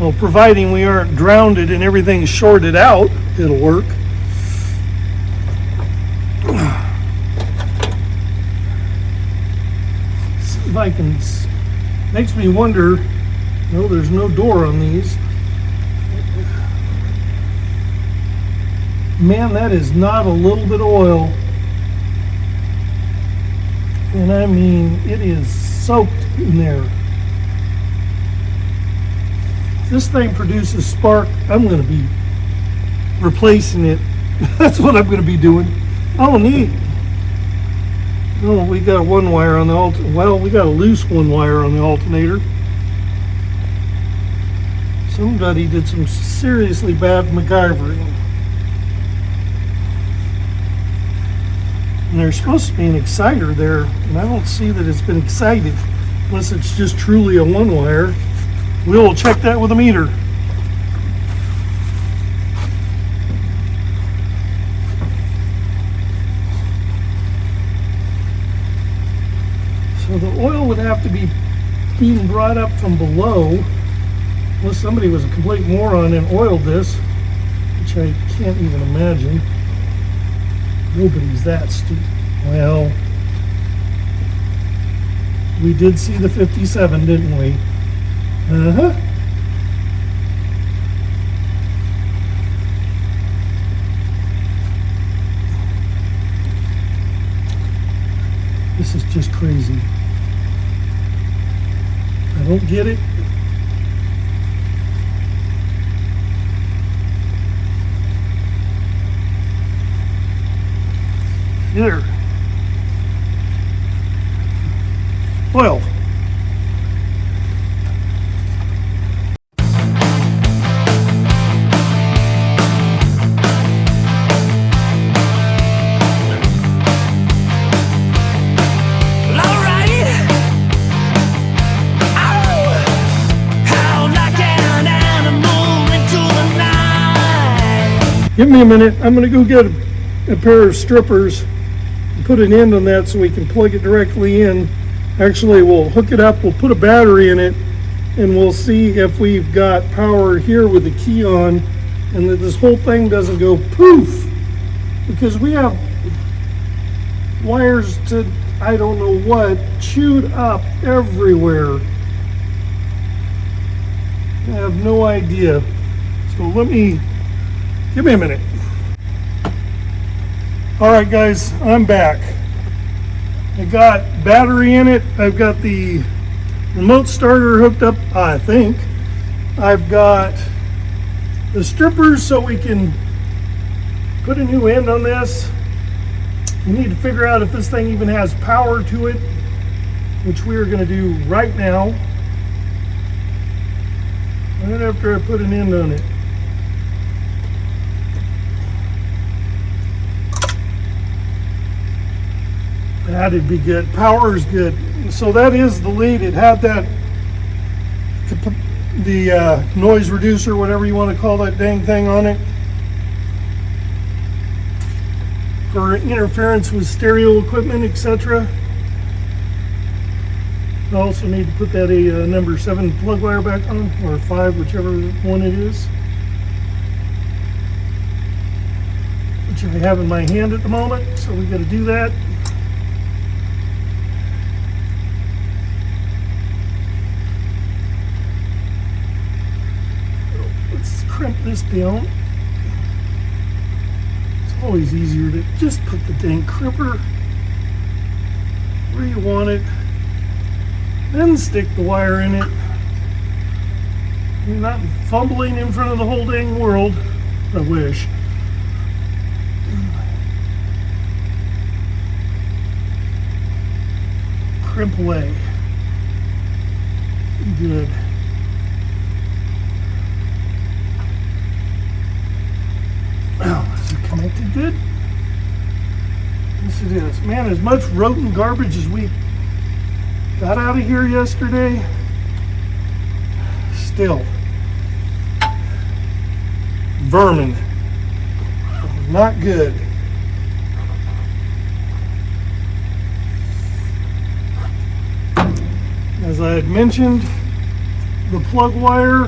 Well, providing we aren't drowned and everything's shorted out, it'll work. See if I can. Makes me wonder. No, there's no door on these. Man, that is not a little bit of oil. And I mean, it is soaked in there. If this thing produces spark, I'm going to be replacing it. That's what I'm going to be doing. Oh, neat. Oh, we got a one wire on the alternator. Well, we got a loose one wire on the alternator. Somebody did some seriously bad MacGyvering. And there's supposed to be an exciter there, and I don't see that it's been excited, unless it's just truly a one wire. We'll check that with a meter. So the oil would have to be being brought up from below, unless somebody was a complete moron and oiled this, which I can't even imagine. Nobody's that stupid. Well, we did see the 57, didn't we? Uh-huh. This is just crazy. I don't get it. There. Oil. Give me a minute. I'm going to go get a pair of strippers and put an end on that so we can plug it directly in. Actually, we'll hook it up, we'll put a battery in it, and we'll see if we've got power here with the key on, and that this whole thing doesn't go poof, because we have wires to I don't know what chewed up everywhere. I have no idea. So give me a minute. All right, guys, I'm back. I got battery in it. I've got the remote starter hooked up, I think. I've got the strippers so we can put a new end on this. We need to figure out if this thing even has power to it, which we are going to do right now. Right after I put an end on it. That'd be good. Power is good. So that is the lead. It had that, the noise reducer, whatever you want to call that dang thing on it, for interference with stereo equipment, etc. I also need to put that number 7 plug wire back on, or 5, whichever one it is, which I have in my hand at the moment. So we got to do that. Crimp this down. It's always easier to just put the dang crimper where you want it, then stick the wire in it. You're not fumbling in front of the whole dang world. I wish. Crimp away. Good. Oh, is it connected good? Yes, it is. Man, as much rodent garbage as we got out of here yesterday, still. Vermin. Not good. As I had mentioned, the plug wire,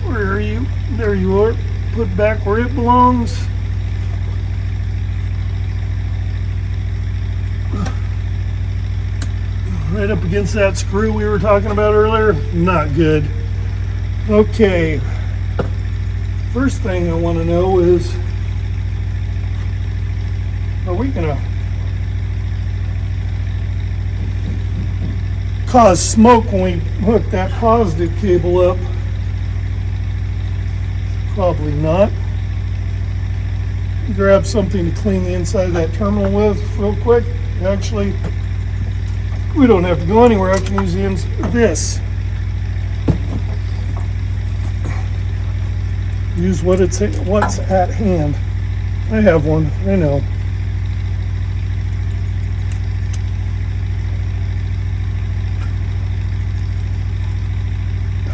where are you? There you are. Put back where it belongs. Right up against that screw we were talking about earlier. Not good. Okay. First thing I want to know is, are we going to cause smoke when we hook that positive cable up? Probably not. Grab something to clean the inside of that terminal with real quick. Actually, we don't have to go anywhere. I can use this. Use what's at hand. I have one, I know.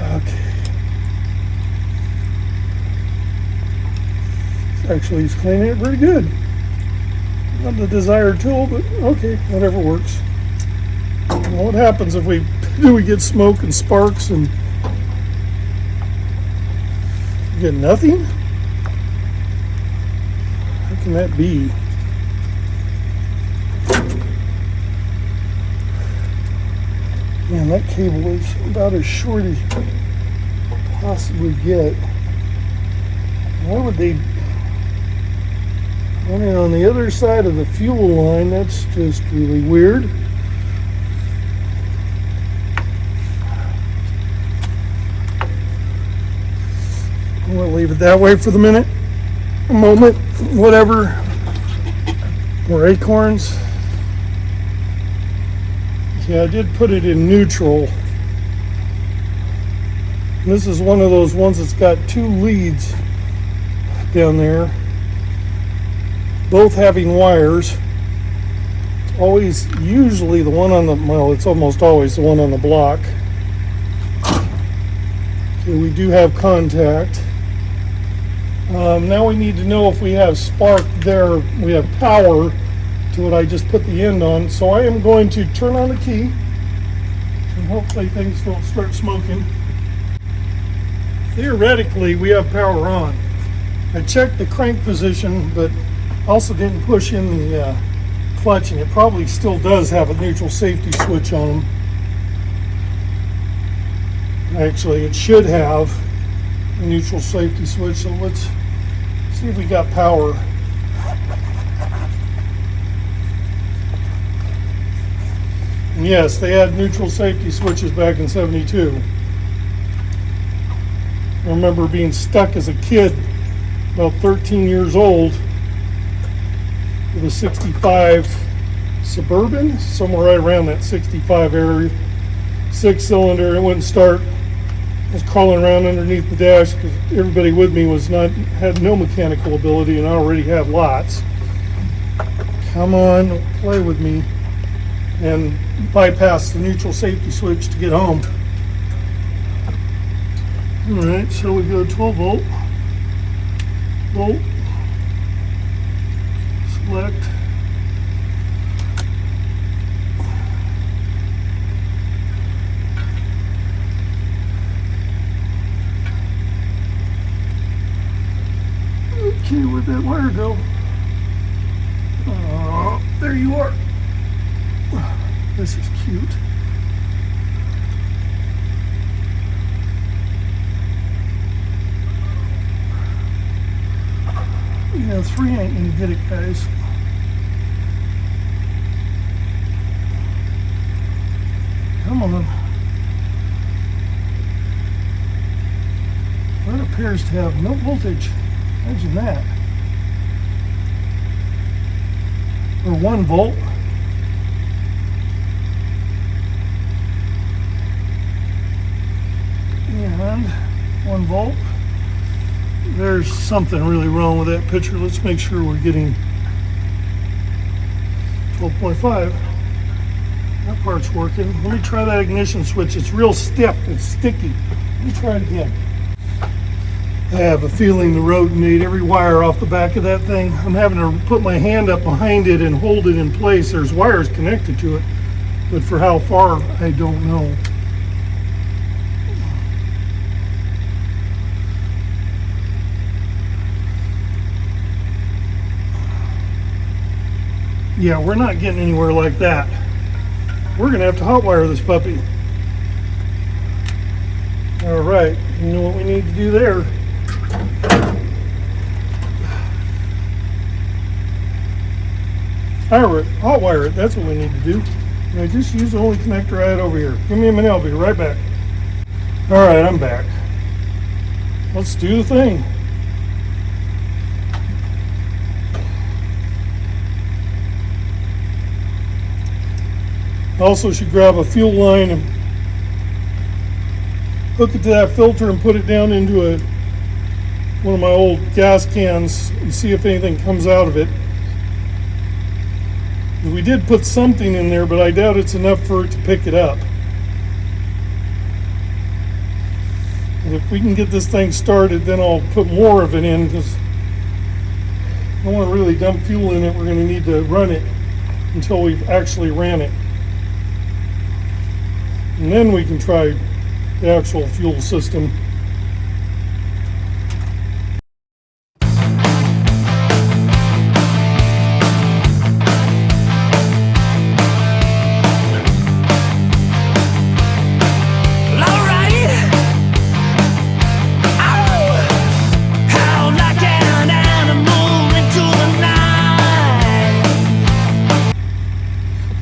Okay. Actually, he's cleaning it pretty good. Not the desired tool, but okay, whatever works. Well, what happens if we get smoke and sparks and get nothing? How can that be? Man, that cable is about as short as you could possibly get. Why would they run it on the other side of the fuel line? That's just really weird. We'll leave it that way for the moment, whatever. More acorns. Yeah, I did put it in neutral. This is one of those ones that's got two leads down there, both having wires. It's always, usually the one on the, well, it's almost always the one on the block. Okay, we do have contact. Now we need to know if we have spark there, we have power to what I just put the end on. So I am going to turn on the key and hopefully things don't start smoking. Theoretically, we have power on. I checked the crank position, but also didn't push in the clutch, and it probably still does have a neutral safety switch on them. Actually, it should have a neutral safety switch, so let's see if we got power. And yes, they had neutral safety switches back in '72. I remember being stuck as a kid, about 13 years old, with a 65 Suburban, somewhere right around that 65 area, 6-cylinder. It wouldn't start. I was crawling around underneath the dash because everybody with me had no mechanical ability, and I already had lots. Come on, don't play with me. And bypass the neutral safety switch to get home. All right, so we go 12 volt, select. Okay, where'd that wire go? Oh, there you are. This is cute. Yeah, 3 ain't gonna get it, guys. Come on. That appears to have no voltage. Imagine that. Or 1 volt. And 1 volt. There's something really wrong with that picture. Let's make sure we're getting 12.5. That part's working. Let me try that ignition switch. It's real stiff. It's sticky. Let me try it again. I have a feeling the rodent ate every wire off the back of that thing. I'm having to put my hand up behind it and hold it in place. There's wires connected to it, but for how far, I don't know. Yeah, we're not getting anywhere like that. We're gonna have to hot wire this puppy. All right, you know what we need to do there. Hot wire it, that's what we need to do. And I just used the only connector I had over here. Give me a minute, I'll be right back. All right, I'm back. Let's do the thing. Also should grab a fuel line and hook it to that filter and put it down into one of my old gas cans and see if anything comes out of it. We did put something in there, but I doubt it's enough for it to pick it up. And if we can get this thing started, then I'll put more of it in, because I don't want to really dump fuel in it. We're going to need to run it until we've actually ran it. And then we can try the actual fuel system.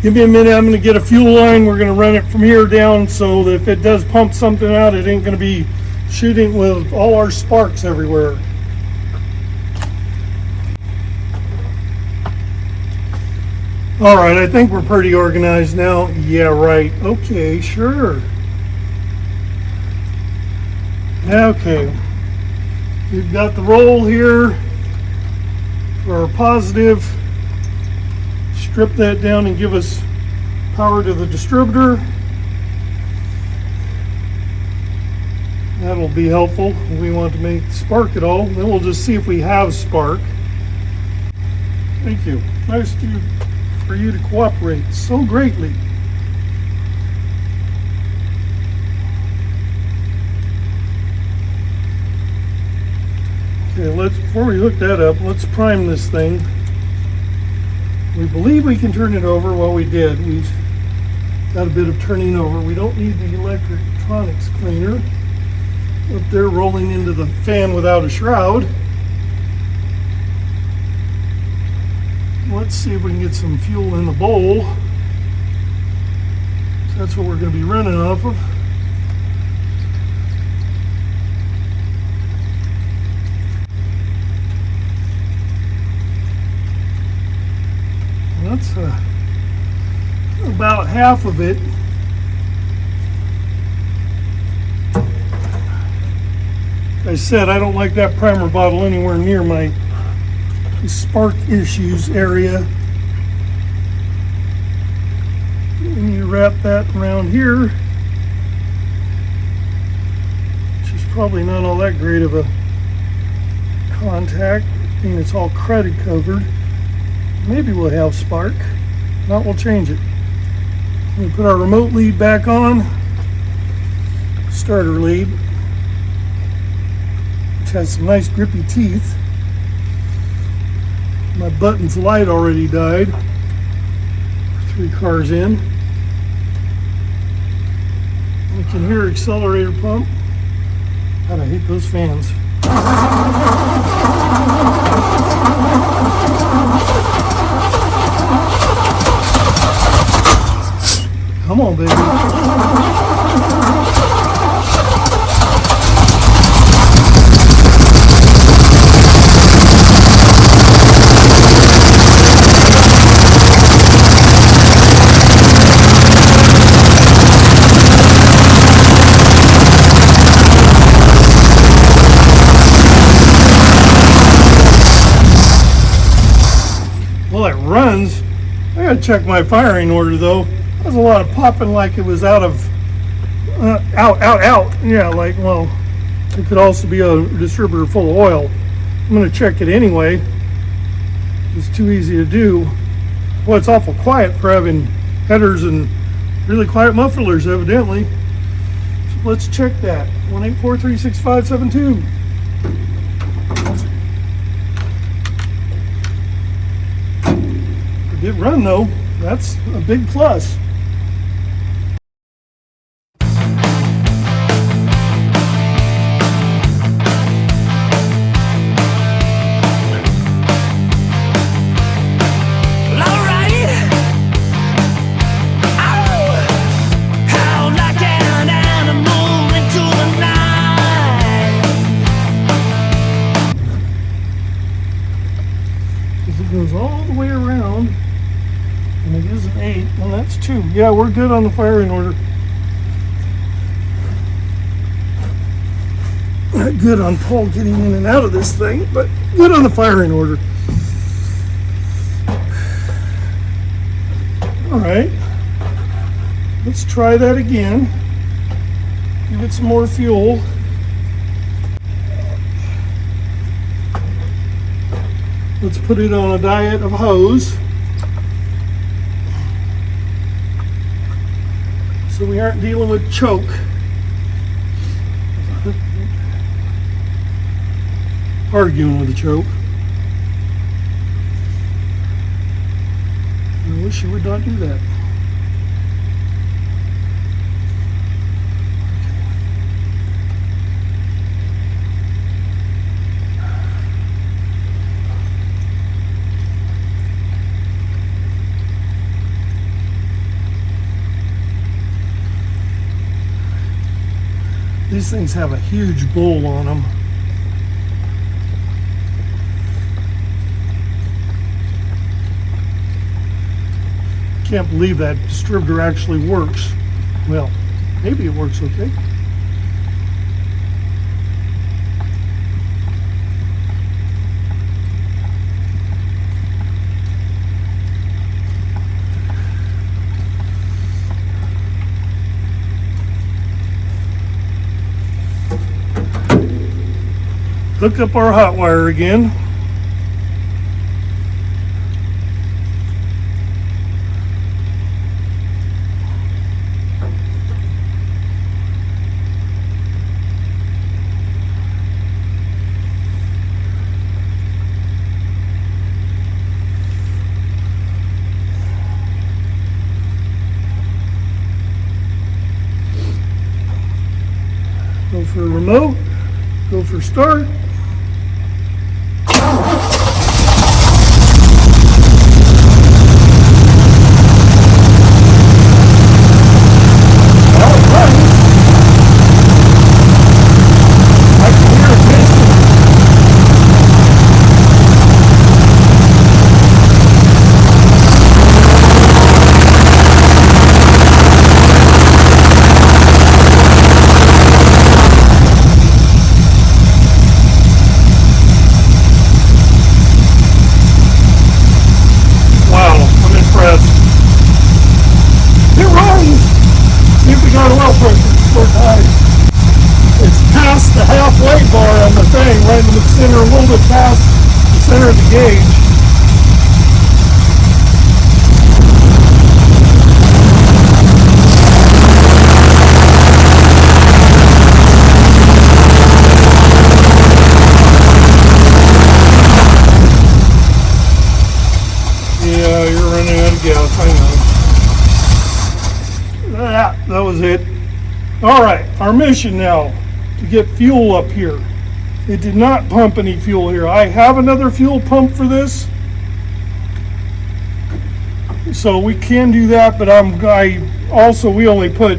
Give me a minute, I'm going to get a fuel line. We're going to run it from here down so that if it does pump something out, it ain't going to be shooting with all our sparks everywhere. All right, I think we're pretty organized now. Yeah, right. Okay, sure. Okay. We've got the roll here for our positive. Strip that down and give us power to the distributor. That'll be helpful if we want to make spark at all. Then we'll just see if we have spark. Thank you. Nice for you to cooperate so greatly. Okay, before we hook that up, let's prime this thing. We believe we can turn it over. Well, we did. We got a bit of turning over. We don't need the electronics cleaner up there rolling into the fan without a shroud. Let's see if we can get some fuel in the bowl. So that's what we're going to be running off of. That's about half of it. Like I said, I don't like that primer bottle anywhere near my spark issues area. We need to wrap that around here, which is probably not all that great of a contact, being it's all credit covered. Maybe we'll have spark. If not, we'll change it. We put our remote lead back on. Starter lead, which has some nice grippy teeth. My button's light already died. 3 cars in. We can hear accelerator pump. God, I hate those fans. Come on, baby. Well, it runs. I gotta check my firing order though. There's a lot of popping like it was out. Yeah, like, well, it could also be a distributor full of oil. I'm gonna check it anyway. It's too easy to do. Well, it's awful quiet for having headers and really quiet mufflers, evidently. So let's check that. 184366572. It did run though. That's a big plus. Goes all the way around, and it is an 8. Well, that's 2. Yeah, we're good on the firing order. Not good on Paul getting in and out of this thing, but good on the firing order. All right, let's try that again. Give it some more fuel. Let's put it on a diet of hose, so we aren't dealing with choke. Arguing with the choke. I wish you would not do that. These things have a huge bowl on them. Can't believe that distributor actually works. Well, maybe it works okay. Hook up our hot wire again. Go for a remote, go for start. The halfway bar on the thing, right in the center, a little bit past the center of the gauge. Yeah, you're running out of gas, I know. That was it. All right, our mission now. To get fuel up here. It did not pump any fuel here. I have another fuel pump for this, so we can do that, but also we only put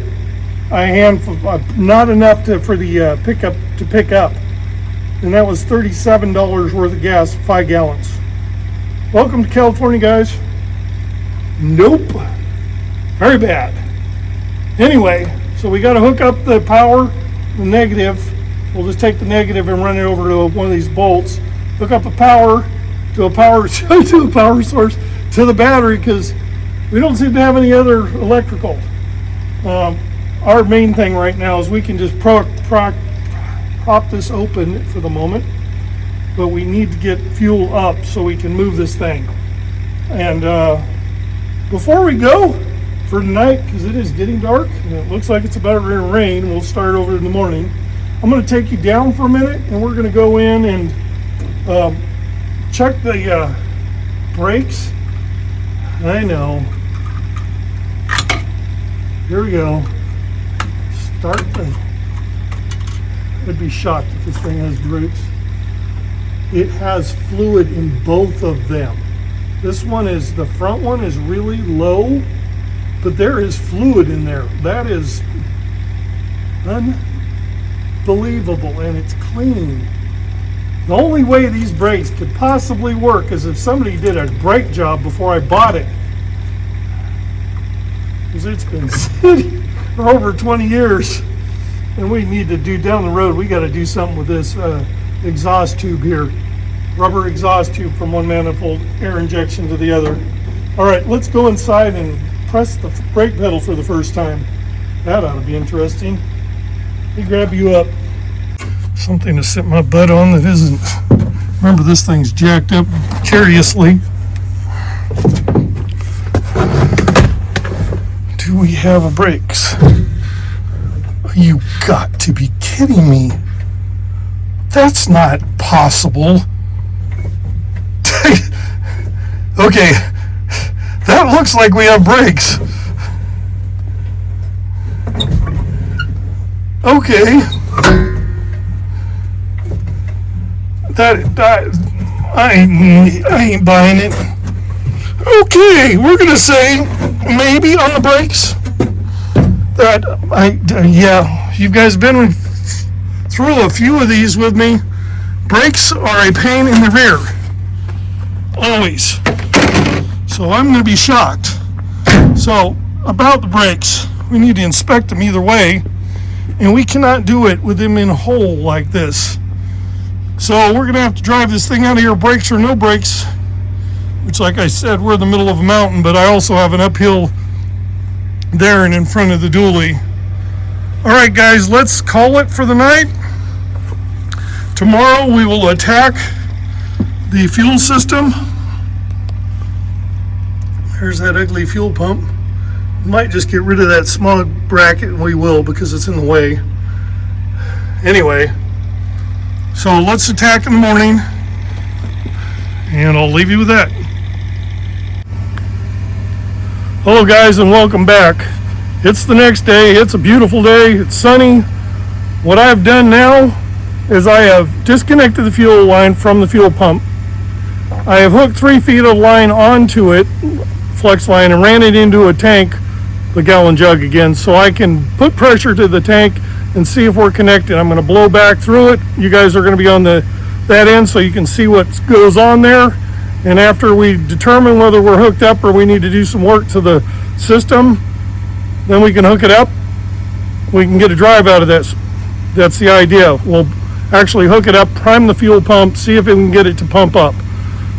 a handful, not enough for the pickup to pick up, and that was $37 worth of gas, 5 gallons. Welcome to California, guys. Nope, very bad. Anyway, so we got to hook up the power, the negative. We'll just take the negative and run it over to one of these bolts. Hook up the power to a power to a power source to the battery, because we don't seem to have any other electrical. Our main thing right now is we can just prop this open for the moment, but we need to get fuel up so we can move this thing. And before we go for tonight, because it is getting dark and it looks like it's about to rain, we'll start over in the morning. I'm going to take you down for a minute, and we're going to go in and check the brakes. I know. Here we go. I'd be shocked if this thing has brakes. It has fluid in both of them. This one the front one is really low, but there is fluid in there. That is unbelievable, and it's clean. The only way these brakes could possibly work is if somebody did a brake job before I bought it. Because it's been sitting for over 20 years. And we need to do down the road, we got to do something with this exhaust tube here. Rubber exhaust tube from one manifold, air injection to the other. All right, let's go inside and press the brake pedal for the first time. That ought to be interesting. Let me grab you up. Something to sit my butt on that isn't. Remember, this thing's jacked up precariously. Do we have a brakes? You got to be kidding me. That's not possible. Okay, that looks like we have brakes. Okay. I ain't buying it. Okay, we're gonna say maybe on the brakes. Yeah, you guys been through a few of these with me. Brakes are a pain in the rear, always. So I'm gonna be shocked. So about the brakes, we need to inspect them either way, and we cannot do it with them in a hole like this. So we're gonna have to drive this thing out of here, brakes or no brakes, which, like I said, we're in the middle of a mountain, but I also have an uphill there and in front of the dually. All right, guys, let's call it for the night. Tomorrow we will attack the fuel system. There's that ugly fuel pump. Might just get rid of that smog bracket, and we will, because it's in the way. Anyway, so let's attack in the morning, and I'll leave you with that. Hello guys, and welcome back. It's the next day. It's a beautiful day. It's sunny. What I've done now is I have disconnected the fuel line from the fuel pump. I have hooked 3 feet of line onto it, flex line, and ran it into a tank, the gallon jug again, so I can put pressure to the tank and see if we're connected. I'm going to blow back through it. You guys are going to be on that end so you can see what goes on there. And after we determine whether we're hooked up or we need to do some work to the system, then we can hook it up. We can get a drive out of this. That's the idea. We'll actually hook it up, prime the fuel pump, see if we can get it to pump up.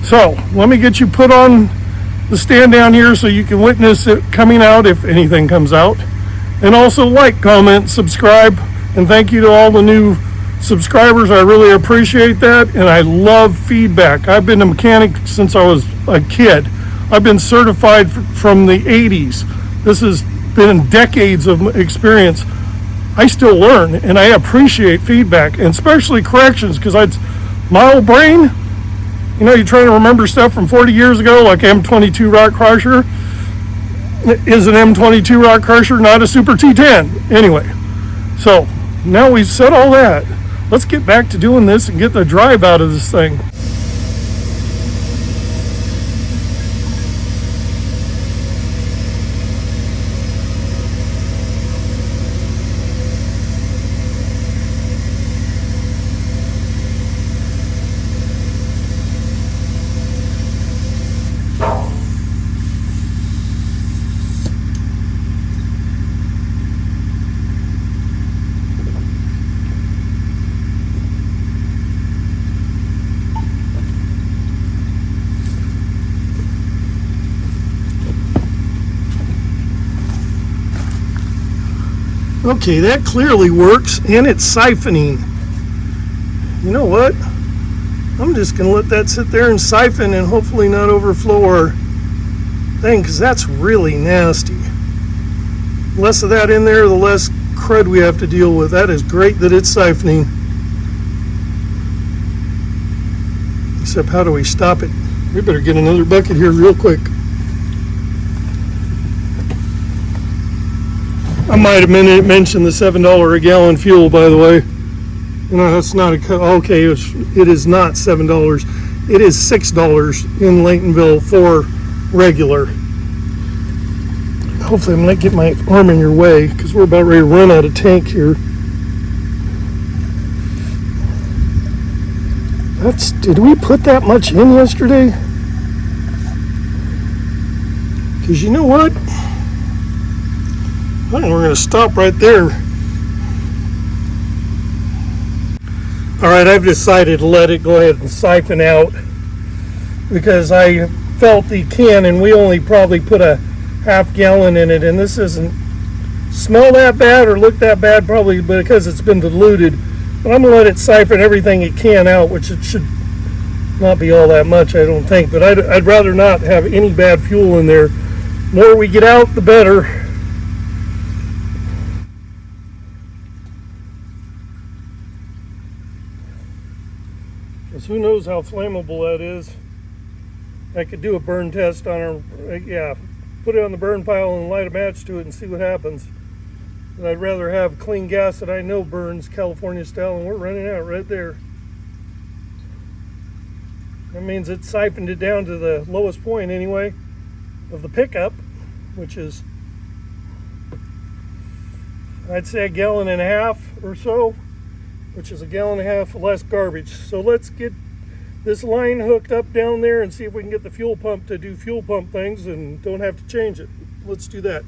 So let me get you put on the stand down here so you can witness it coming out if anything comes out. And also like, comment, subscribe, and thank you to all the new subscribers. I really appreciate that, and I love feedback. I've been a mechanic since I was a kid. I've been certified from the 80s. This has been decades of experience. I still learn, and I appreciate feedback, and especially corrections, because my old brain, you know, you're trying to remember stuff from 40 years ago, like M22 rock crusher. Is an M22 rock crusher not a Super T10? Anyway, so now we've said all that. Let's get back to doing this and get the drive out of this thing. Okay, that clearly works, and it's siphoning. You know what? I'm just going to let that sit there and siphon and hopefully not overflow our thing, because that's really nasty. Less of that in there, the less crud we have to deal with. That is great that it's siphoning. Except, how do we stop it? We better get another bucket here real quick. I might have mentioned the $7 a gallon fuel, by the way. You know, that's not okay, it is not $7. It is $6 in Laytonville for regular. Hopefully I'm not getting my arm in your way, because we're about ready to run out of tank here. Did we put that much in yesterday? Because you know what? I think we're going to stop right there. All right, I've decided to let it go ahead and siphon out, because I felt the can, and we only probably put a half gallon in it, and this doesn't smell that bad or look that bad, probably because it's been diluted. But I'm going to let it siphon everything it can out, which it should not be all that much, I don't think. But I'd rather not have any bad fuel in there. The more we get out, the better. Because who knows how flammable that is. I could do a burn test on her, put it on the burn pile and light a match to it and see what happens. But I'd rather have clean gas that I know burns California style, and we're running out right there. That means it siphoned it down to the lowest point anyway of the pickup, which is, I'd say, a gallon and a half or so, which is a gallon and a half less garbage. So let's get this line hooked up down there and see if we can get the fuel pump to do fuel pump things and don't have to change it. Let's do that.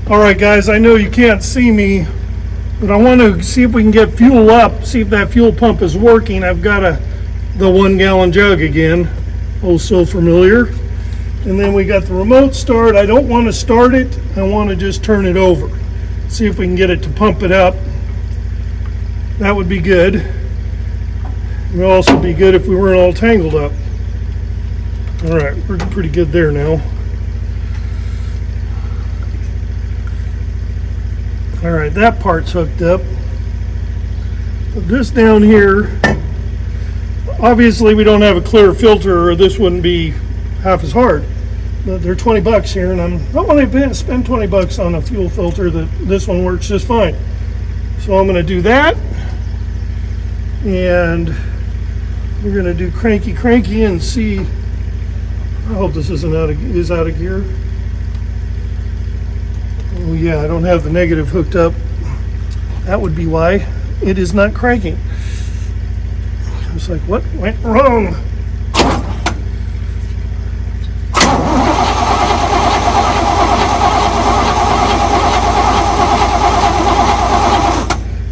All right, guys, I know you can't see me, but I want to see if we can get fuel up, see if that fuel pump is working. I've got the 1 gallon jug again, oh so familiar. And then we got the remote start. I don't want to start it, I want to just turn it over. See if we can get it to pump it up. That would be good. It would also be good if we weren't all tangled up. All right, we're pretty good there now. All right, that part's hooked up. But this down here, obviously we don't have a clear filter, or this wouldn't be half as hard. But they're $20 here, and I don't want to spend $20 on a fuel filter. This one works just fine. So I'm going to do that, and we're going to do cranky and see. I hope this isn't out of gear. Oh yeah, I don't have the negative hooked up. That would be why it is not cranking. I was like, what went wrong?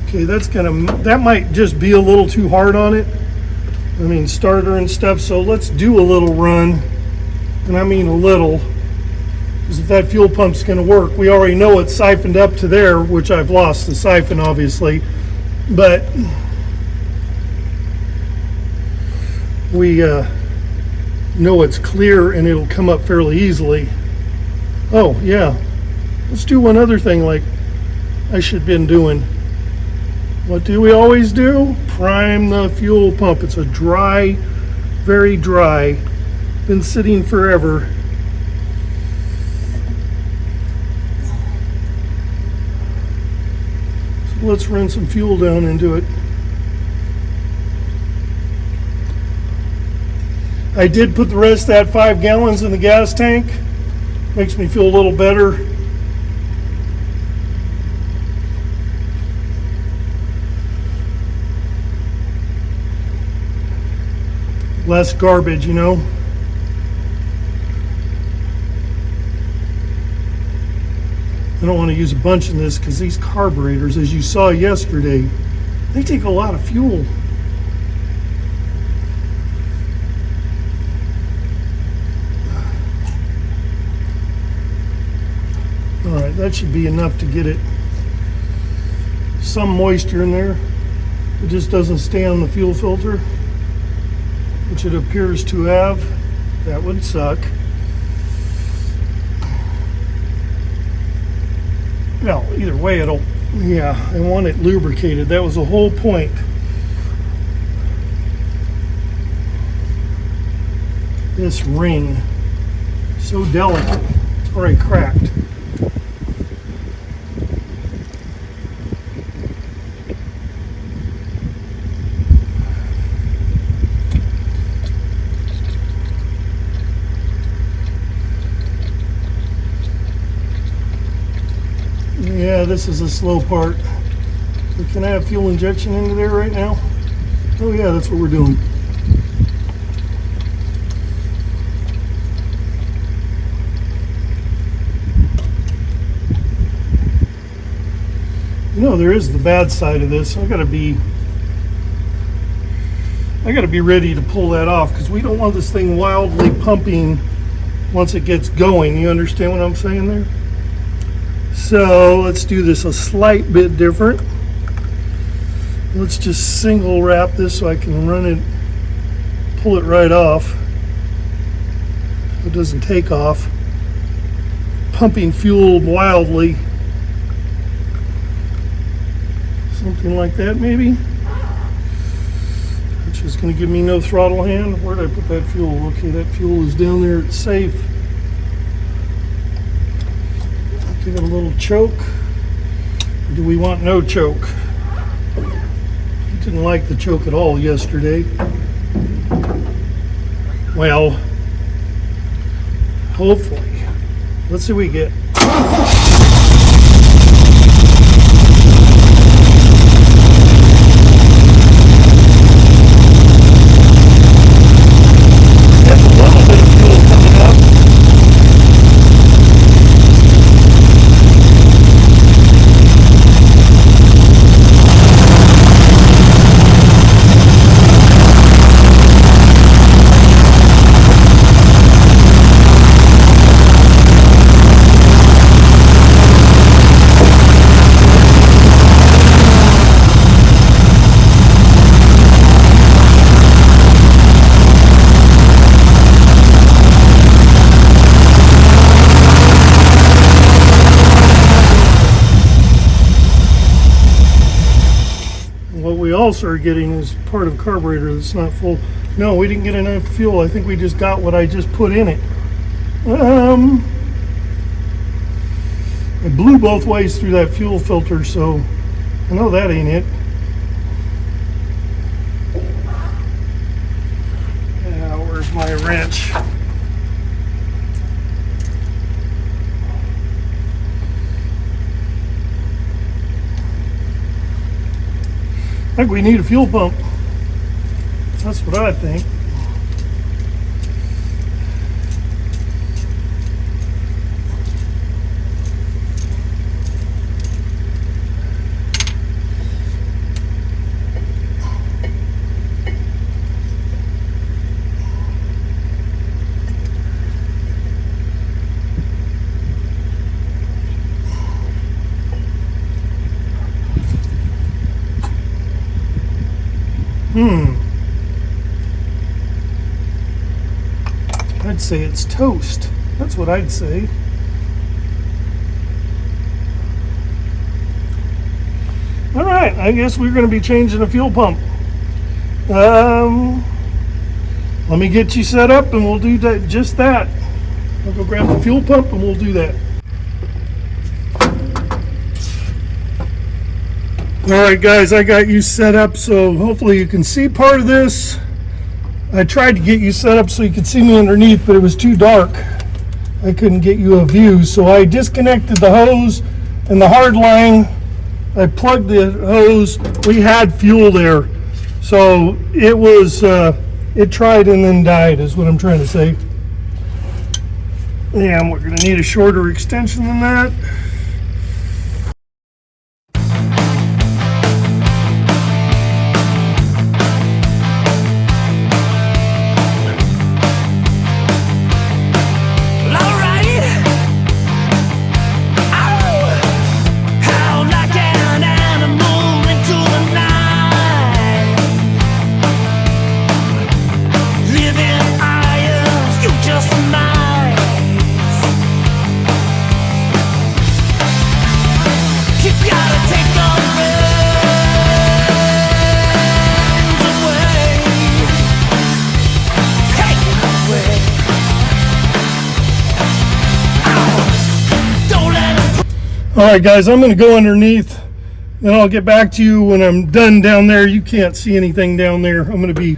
Okay, that might just be a little too hard on it. I mean, starter and stuff. So let's do a little run, and I mean a little. Because if that fuel pump's going to work, we already know it's siphoned up to there, which I've lost the siphon obviously, but we know it's clear and it'll come up fairly easily. Oh yeah, let's do one other thing like I should have been doing. What do we always do? Prime the fuel pump. It's a dry, very dry, been sitting forever. Let's run some fuel down into it. I did put the rest of that 5 gallons in the gas tank. Makes me feel a little better. Less garbage, you know. I don't want to use a bunch in this because these carburetors, as you saw yesterday, they take a lot of fuel. All right, that should be enough to get it some moisture in there. It just doesn't stay on the fuel filter, which it appears to have. That would suck. Well, either way, I want it lubricated. That was the whole point. This ring, so delicate, it's already cracked. Yeah, this is a slow part. So can I have fuel injection into there right now? Oh yeah, that's what we're doing. You know, there is the bad side of this. I gotta be ready to pull that off, because we don't want this thing wildly pumping once it gets going. You understand what I'm saying there? So let's do this a slight bit different. Let's just single wrap this so I can run it, pull it right off so it doesn't take off. Pumping fuel wildly. Something like that maybe. Which is going to give me no throttle hand. Where did I put that fuel? Okay, that fuel is down there. It's safe. Give it a little choke. Or do we want no choke? Didn't like the choke at all yesterday. Well, hopefully. Let's see what we get. What we also are getting is part of carburetor that's not full. No, we didn't get enough fuel. I think we just got what I just put in it. It blew both ways through that fuel filter, so I know that ain't it. Yeah, where's my wrench? I think we need a fuel pump. That's what I think. I'd say it's toast. That's what I'd say. All right, I guess we're going to be changing the fuel pump. Let me get you set up and we'll do that. Just that. I'll go grab the fuel pump and we'll do that. All right, guys, I got you set up, so hopefully you can see part of this. I tried to get you set up so you could see me underneath, but it was too dark. I couldn't get you a view, so I disconnected the hose and the hard line. I plugged the hose. We had fuel there, so it was it tried and then died is what I'm trying to say. And we're going to need a shorter extension than that. Alright, I All right, guys, I'm going to go underneath. Then I'll get back to you when I'm done down there. You can't see anything down there. I'm going to be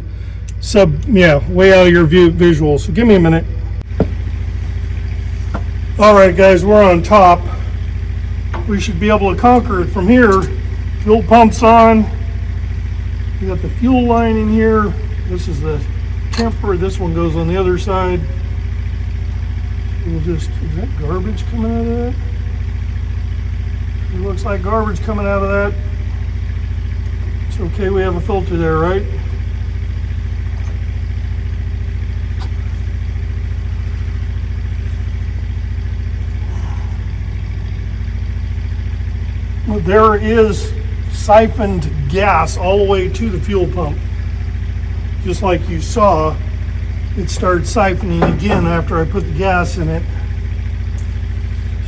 way out of your visual. So give me a minute. All right, guys, we're on top. We should be able to conquer it from here. Fuel pump's on. You got the fuel line in here. This is the temper. This one goes on the other side. Is that garbage coming out of that? It looks like garbage coming out of that. It's okay, we have a filter there, right? Well, there is siphoned gas all the way to the fuel pump. Just like you saw, it started siphoning again after I put the gas in it.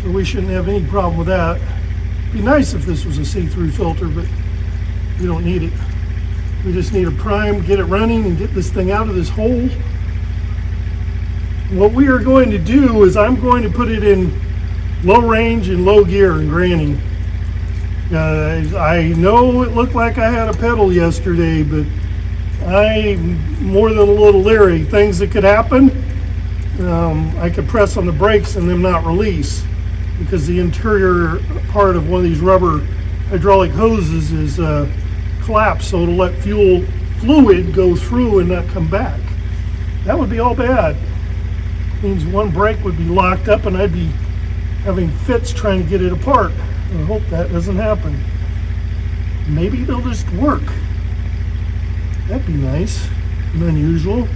So we shouldn't have any problem with that. Be nice if this was a see-through filter, but we don't need it. We just need a prime, get it running, and get this thing out of this hole. What we are going to do is I'm going to put it in low range and low gear and granny. I know it looked like I had a pedal yesterday, but I'm more than a little leery. Things that could happen, I could press on the brakes and them not release, because the interior part of one of these rubber hydraulic hoses is collapsed, so it'll let fuel fluid go through and not come back. That would be all bad. It means one brake would be locked up and I'd be having fits trying to get it apart. I hope that doesn't happen. Maybe they'll just work. That'd be nice and unusual.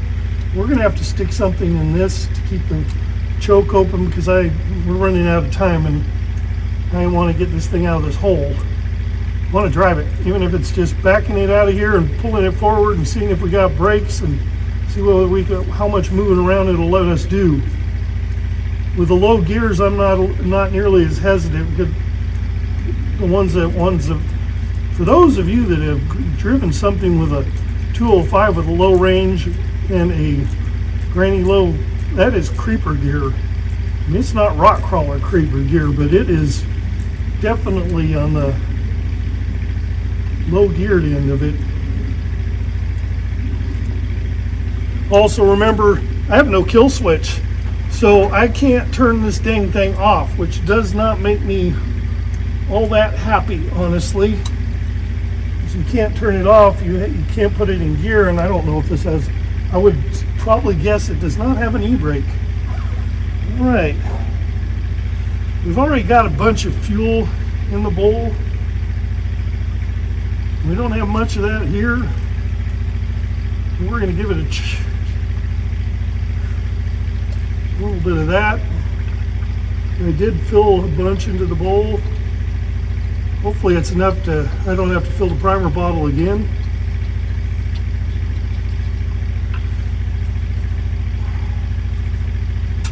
We're gonna have to stick something in this to keep the choke open, because we're running out of time and I want to get this thing out of this hole. I want to drive it, even if it's just backing it out of here and pulling it forward and seeing if we got brakes and see how much moving around it'll let us do. With the low gears, I'm not nearly as hesitant, because for those of you that have driven something with a 205 with a low range and a granny low, that is creeper gear. I mean, it's not rock crawler creeper gear, but it is definitely on the low geared end of it. Also remember, I have no kill switch, so I can't turn this dang thing off, which does not make me all that happy, honestly. Because you can't turn it off, you can't put it in gear, and I don't know if this has, I would probably guess it does not have an e-brake. All right. We've already got a bunch of fuel in the bowl. We don't have much of that here. We're going to give it a little bit of that. I did fill a bunch into the bowl. Hopefully it's enough I don't have to fill the primer bottle again.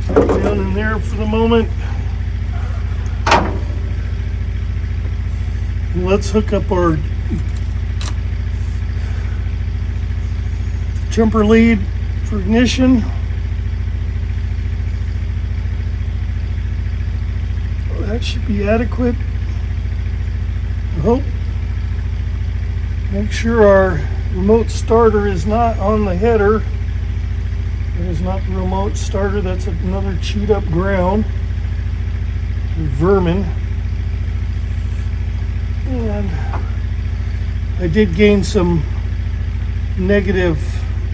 Down in there for the moment. Let's hook up our jumper lead for ignition. That should be adequate, I hope. Make sure our remote starter is not on the header. That is not the remote starter, that's another chewed up ground. Vermin. And I did gain some negative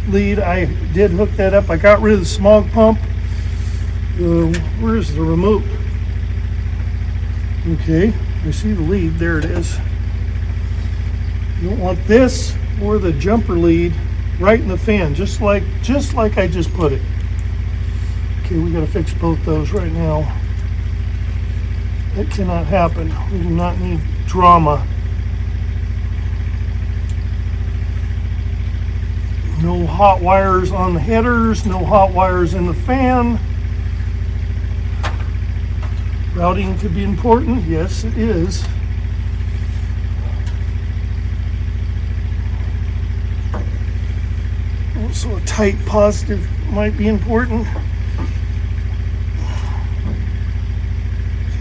lead. I did hook that up. I got rid of the smog pump. Where's the remote? Okay, I see the lead. There it is. You don't want this or the jumper lead right in the fan, just like I just put it. Okay, we got to fix both those right now. That cannot happen. We do not need drama. No hot wires on the headers, no hot wires in the fan. Routing could be important. Yes, it is. Also, a tight positive might be important.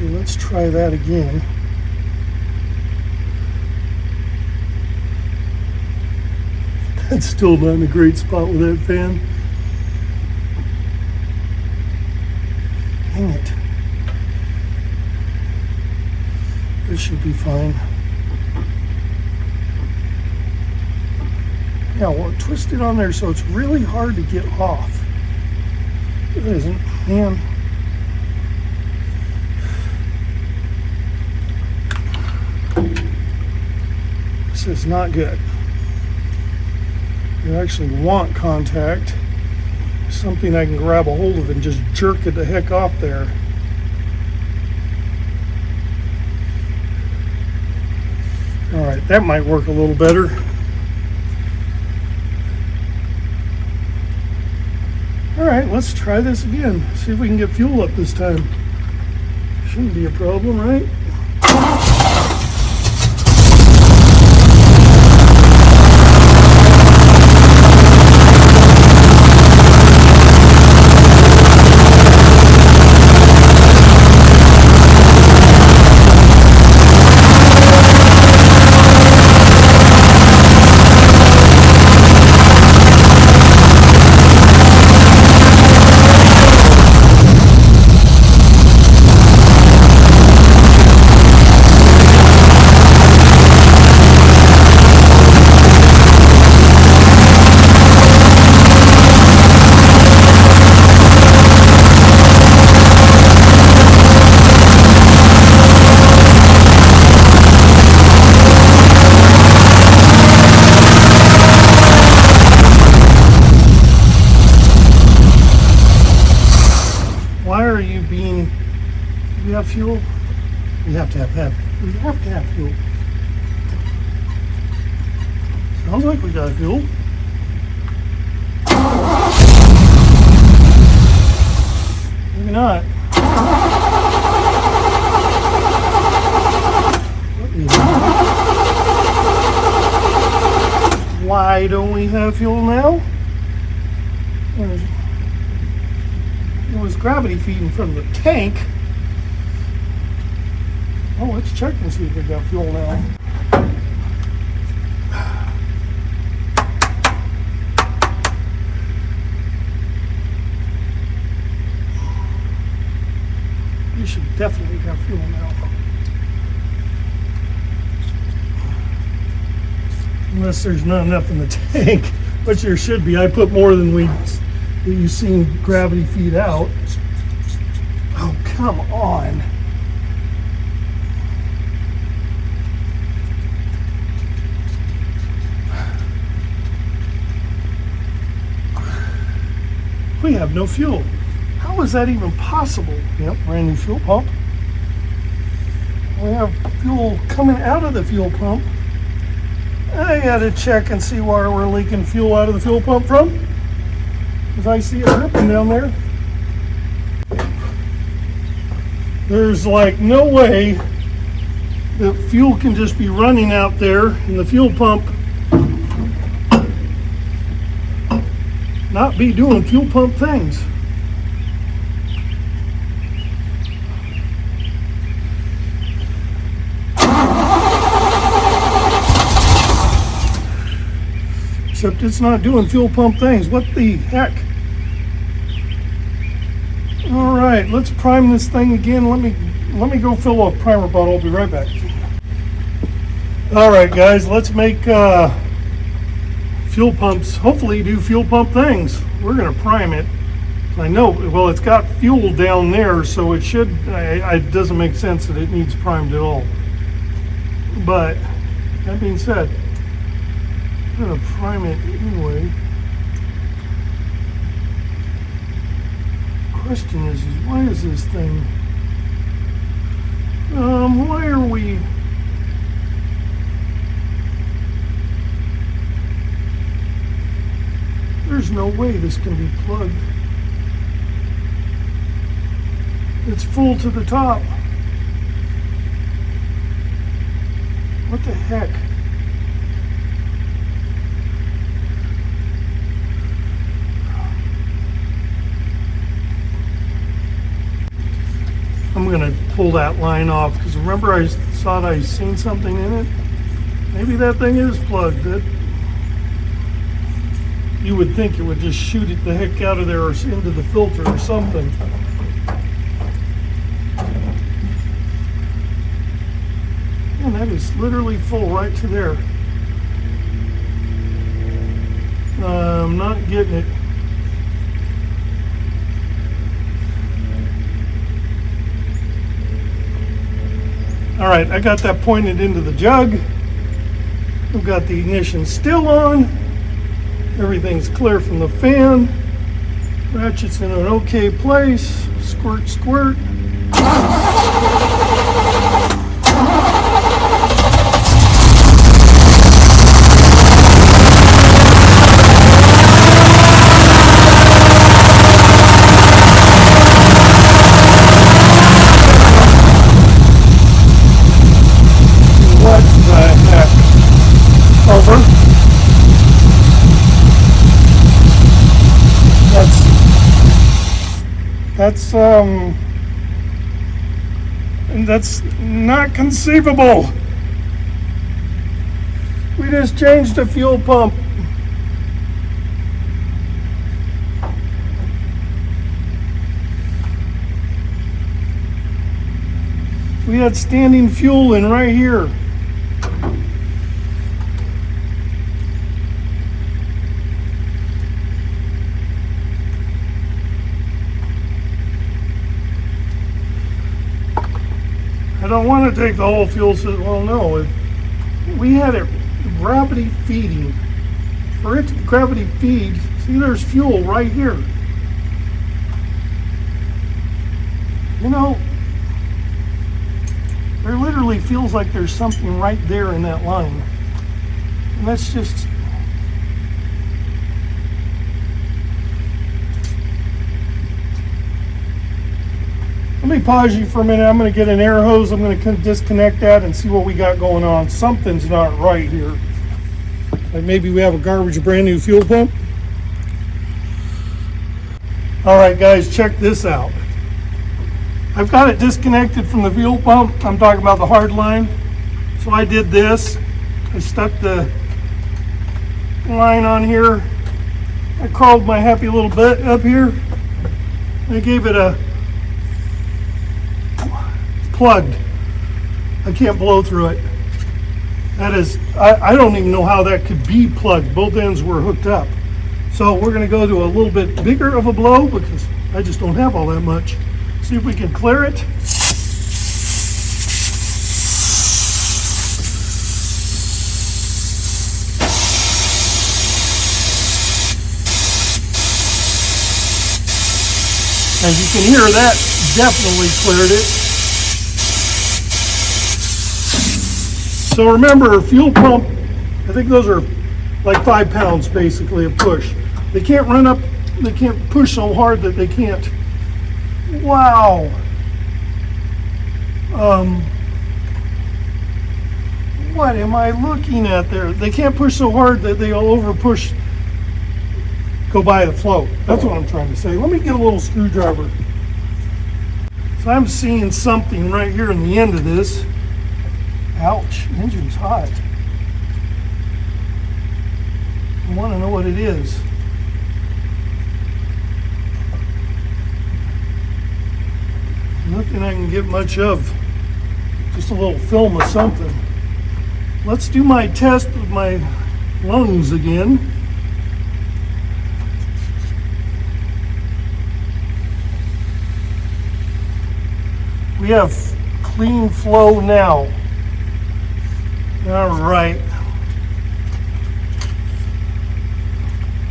Okay, let's try that again. It's still not in a great spot with that fan. Dang it. This should be fine. Yeah, well, twist it on there so it's really hard to get off. It isn't, man. This is not good. You actually want contact, something I can grab a hold of and just jerk it the heck off there. All right, that might work a little better. All right, let's try this again. See if we can get fuel up this time. Shouldn't be a problem, right? Do we have fuel? We have to have fuel. Sounds like we got fuel. Maybe not. Why don't we have fuel now? It was gravity feeding from the tank. Oh, let's check and see if we got fuel now. You should definitely have fuel now. Unless there's not enough in the tank, which there should be. I put more than you've seen gravity feed out. Oh, come on. We have no fuel. How is that even possible? Yep, brand new fuel pump. We have fuel coming out of the fuel pump. I gotta check and see where we're leaking fuel out of the fuel pump from, because I see it dripping down there. There's like no way that fuel can just be running out there in the fuel pump, not be doing fuel pump things. Except it's not doing fuel pump things. What the heck? All right, let's prime this thing again. Let me go fill a primer bottle. I'll be right back. All right, guys, let's make fuel pumps hopefully do fuel pump things. We're gonna prime it. I know, well, it's got fuel down there, so it should, it doesn't make sense that it needs primed at all. But that being said, I'm gonna prime it anyway. Question is why is this thing, why are we, there's no way this can be plugged. It's full to the top. What the heck? I'm I'm gonna pull that line off because remember I thought I seen something in it. Maybe that thing is plugged. You would think it would just shoot it the heck out of there or into the filter or something. And that is literally full right to there. I'm not getting it. All right, I got that pointed into the jug. We've got the ignition still on. Everything's clear from the fan. Ratchet's in an okay place. Squirt, squirt. That's not conceivable. We just changed the fuel pump. We had standing fuel in right here. I don't want to take the whole fuel system. Well, no, we had it gravity feeding. For it to gravity feed, see, there's fuel right here. You know, there literally feels like there's something right there in that line. And that's just... Let me pause you for a minute. I'm going to get an air hose. I'm going to disconnect that and see what we got going on. Something's not right here. Like maybe we have a garbage brand new fuel pump. All right, guys, check this out. I've got it disconnected from the fuel pump. I'm talking about the hard line. So I did this. I stuck the line on here. I crawled my happy little butt up here. I gave it a plugged. I can't blow through it. That is, I don't even know how that could be plugged. Both ends were hooked up. So we're going to go to a little bit bigger of a blow because I just don't have all that much. See if we can clear it. As you can hear, that definitely cleared it. So remember, fuel pump, I think those are like 5 pounds basically a push. They can't run up, they can't push so hard that they can't. Wow. What am I looking at there? They can't push so hard that they'll over push, go by the float. That's what I'm trying to say. Let me get a little screwdriver. So I'm seeing something right here in the end of this. Ouch, engine's hot. I want to know what it is. Nothing I can get much of. Just a little film of something. Let's do my test with my lungs again. We have clean flow now. All right.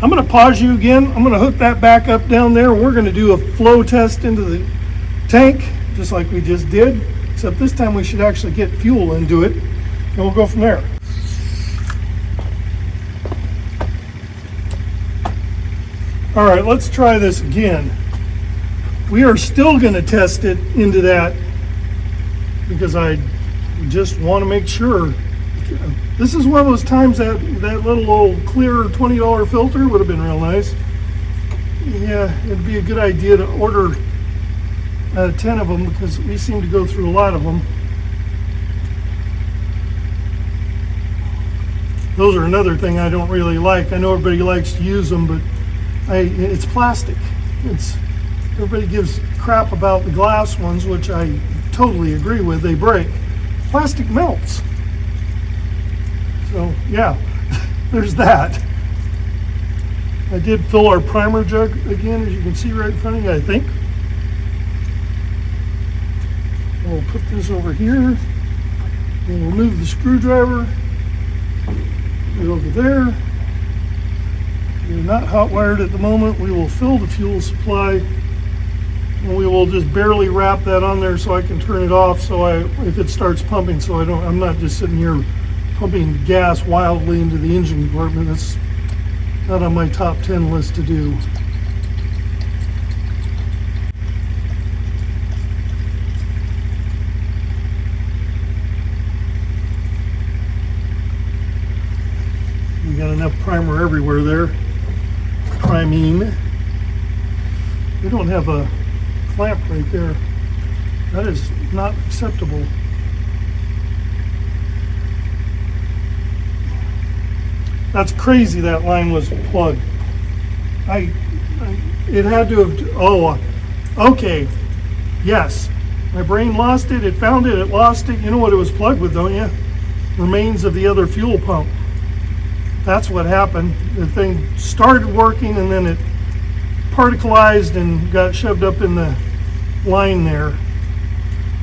I'm going to pause you again. I'm going to hook that back up down there. We're going to do a flow test into the tank, just like we just did, except this time we should actually get fuel into it, and we'll go from there. All right, let's try this again. We are still going to test it into that because I just want to make sure. This is one of those times that little old clear $20 filter would have been real nice. Yeah, it'd be a good idea to order 10 of them because we seem to go through a lot of them. Those are another thing I don't really like. I know everybody likes to use them, but it's plastic. Everybody gives crap about the glass ones, which I totally agree with. They break. Plastic melts. So yeah, there's that. I did fill our primer jug again, as you can see right in front of you, I think. We'll put this over here. We'll remove the screwdriver. Put it over there. We're not hot wired at the moment. We will fill the fuel supply. And we will just barely wrap that on there so I can turn it off if it starts pumping, so I'm not just sitting here pumping gas wildly into the engine compartment. That's not on my top 10 list to do. We got enough primer everywhere there. Priming. We don't have a clamp right there. That is not acceptable. That's crazy that line was plugged. It had to have, okay. Yes, my brain lost it, it found it, it lost it. You know what it was plugged with, don't you? Remains of the other fuel pump. That's what happened. The thing started working and then it particleized and got shoved up in the line there.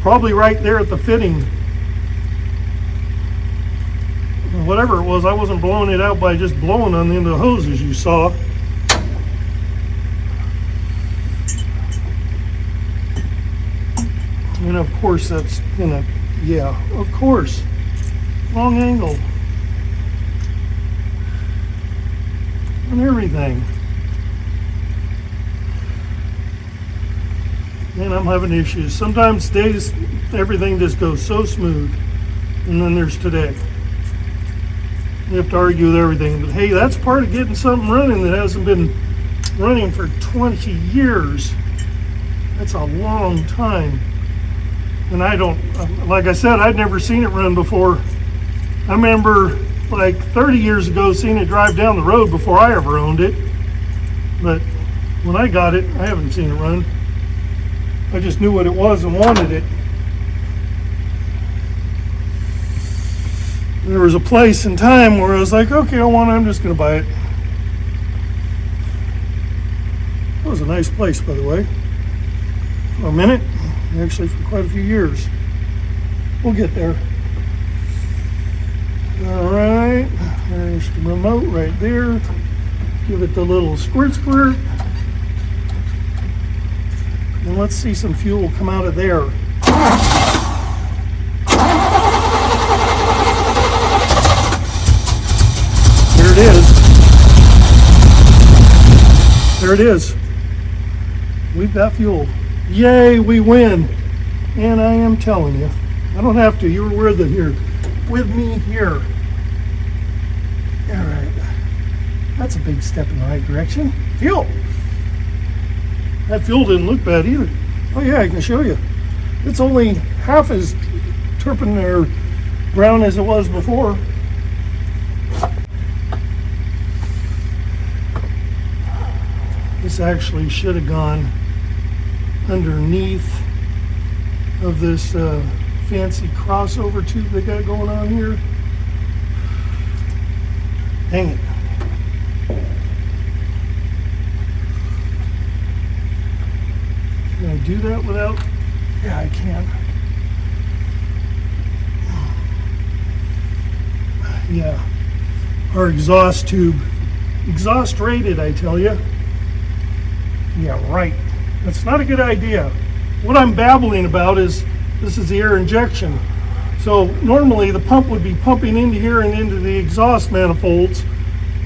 Probably right there at the fitting. Whatever it was, I wasn't blowing it out by just blowing on the end of the hose, as you saw. And of course that's of course. Long angle. And everything. And I'm having issues. Sometimes days, everything just goes so smooth. And then there's today. You have to argue with everything. But hey, that's part of getting something running that hasn't been running for 20 years. That's a long time. And like I said, I'd never seen it run before. I remember like 30 years ago seeing it drive down the road before I ever owned it. But when I got it, I haven't seen it run. I just knew what it was and wanted it. There was a place and time where I was like, okay, I'm just going to buy it. That was a nice place, by the way. For a minute, actually for quite a few years. We'll get there. All right, there's the remote right there. Give it the little squirt. And let's see some fuel come out of there. There it is. There it is. We've got fuel. Yay, we win. And I am telling you, I don't have to. You were with me here. All right. That's a big step in the right direction. Fuel. That fuel didn't look bad either. Oh yeah, I can show you. It's only half as turpentine or brown as it was before. This actually should have gone underneath of this fancy crossover tube they got going on here. Dang it. Can I do that without? Yeah, I can. Yeah. Our exhaust tube. Exhaust rated, I tell you. Yeah, right. That's not a good idea. What I'm babbling about is this is the air injection. So normally the pump would be pumping into here and into the exhaust manifolds.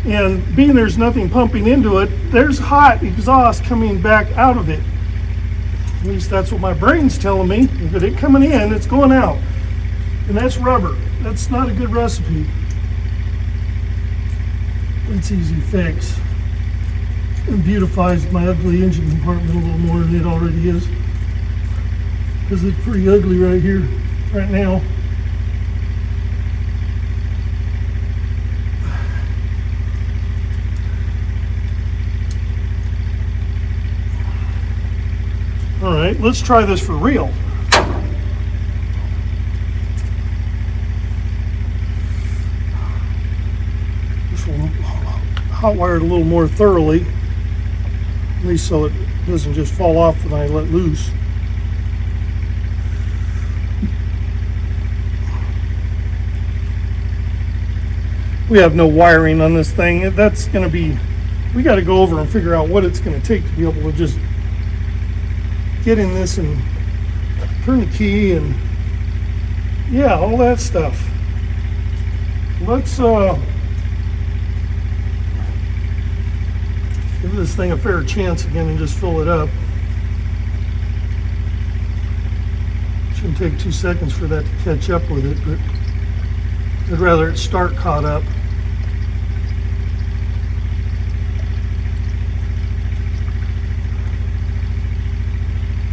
And being there's nothing pumping into it, there's hot exhaust coming back out of it. At least that's what my brain's telling me. If it ain't coming in, it's going out. And that's rubber. That's not a good recipe. It's easy to fix. It beautifies my ugly engine compartment a little more than it already is. because it's pretty ugly right here, right now. All right, let's try this for real. This will hot wire it a little more thoroughly, at least so it doesn't just fall off when I let loose. We have no wiring on this thing. That's going to be, we got to go over and figure out what it's going to take to be able to just get in this and turn the key and yeah, all that stuff. Let's give this thing a fair chance again and just fill it up. Shouldn't take 2 seconds for that to catch up with it, but I'd rather it start caught up.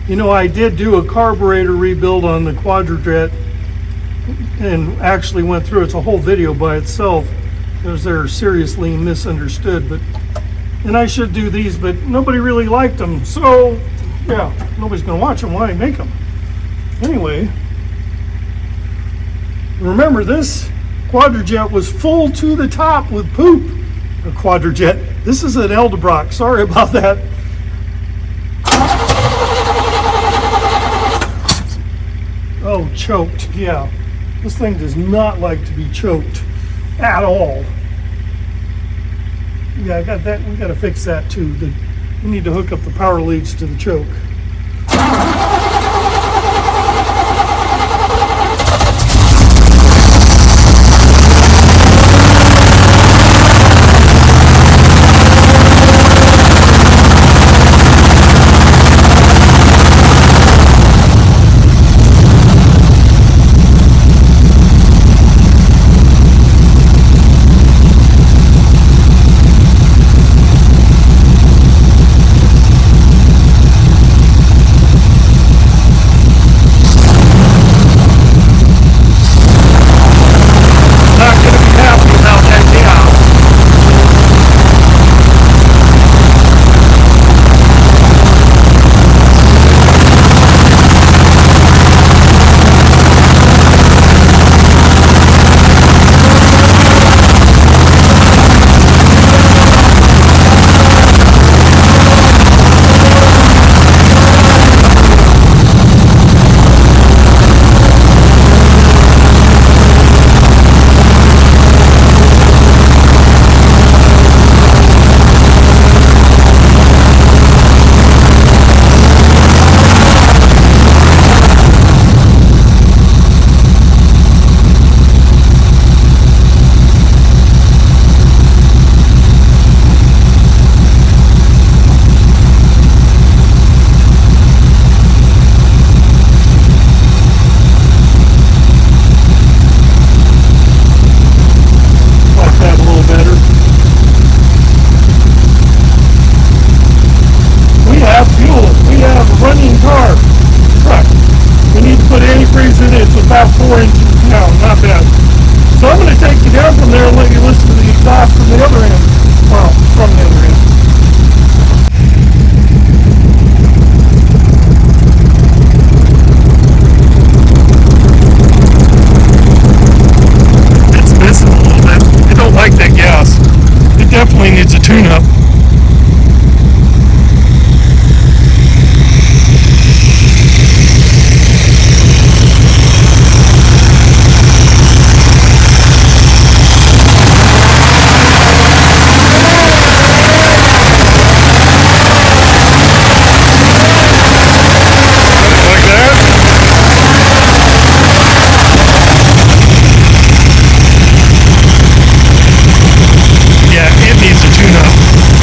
You know, I did do a carburetor rebuild on the Quadrajet and actually went through, it's a whole video by itself because they're seriously misunderstood. But and I should do these, but nobody really liked them. So yeah, nobody's gonna watch them. Why make them? Anyway, remember this Quadrajet was full to the top with poop. A Quadrajet. This is an Eldebrock. Sorry about that. Oh, choked. Yeah. This thing does not like to be choked at all. Yeah, I got that. We got to fix that too. We need to hook up the power leads to the choke. Needs a tune-up. Yeah, it needs a tune-up.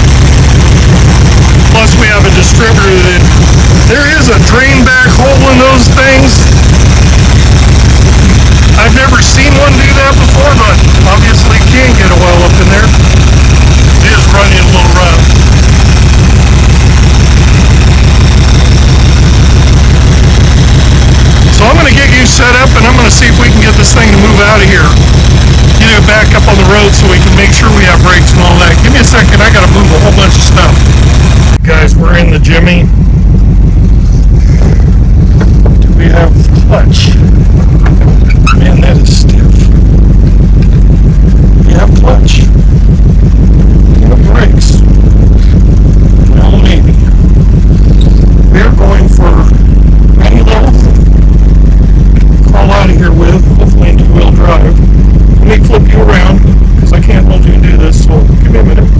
set up, and I'm going to see if we can get this thing to move out of here. Get it back up on the road so we can make sure we have brakes and all that. Give me a second. I got to move a whole bunch of stuff. Guys, we're in the Jimmy. Do we have clutch? Man, that is stiff. We have clutch. We have brakes. Well, maybe. We're going for any level crawl out of here with, hopefully in two-wheel drive. Let me flip you around, because I can't hold you and do this, so give me a minute.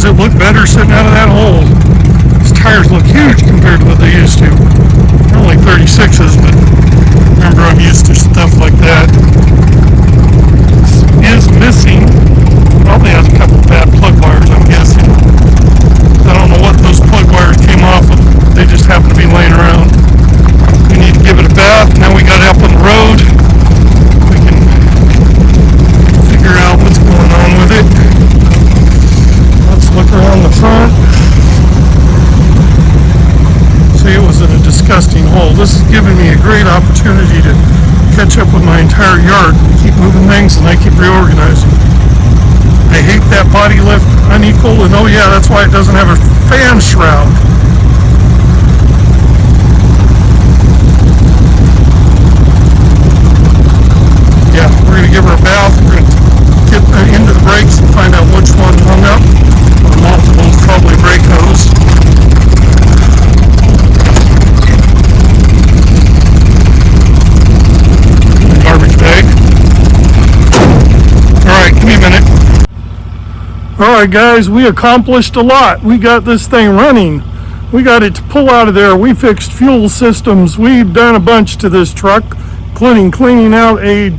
it look better sitting out of that hole. These tires look huge compared to what they used to. They're only 36s, but remember, I'm used to stuff like that. This is missing. Probably has a couple bad plug wires, I'm guessing. I don't know what those plug wires came off of. They just happen to be laying around. We need to give it a bath. Now we got it up on the road. We can figure out what's going on with it. Let's look around the front. See, it was in a disgusting hole. This is giving me a great opportunity to catch up with my entire yard. Keep moving things and I keep reorganizing. I hate that body lift unequal, and oh yeah, that's why it doesn't have a fan shroud. Yeah, we're going to give her a bath. We're going to get into the brakes and find out which one hung up. The multiples, probably brake hose. Garbage bag. Alright, give me a minute. Alright guys, we accomplished a lot. We got this thing running. We got it to pull out of there. We fixed fuel systems. We've done a bunch to this truck, including cleaning out a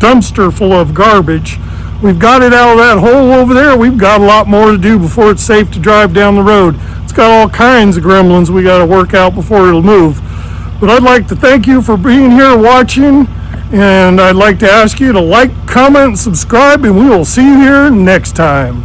dumpster full of garbage. We've got it out of that hole over there. We've got a lot more to do before it's safe to drive down the road. It's got all kinds of gremlins we got to work out before it'll move. But I'd like to thank you for being here watching, and I'd like to ask you to like, comment, and subscribe, and we will see you here next time.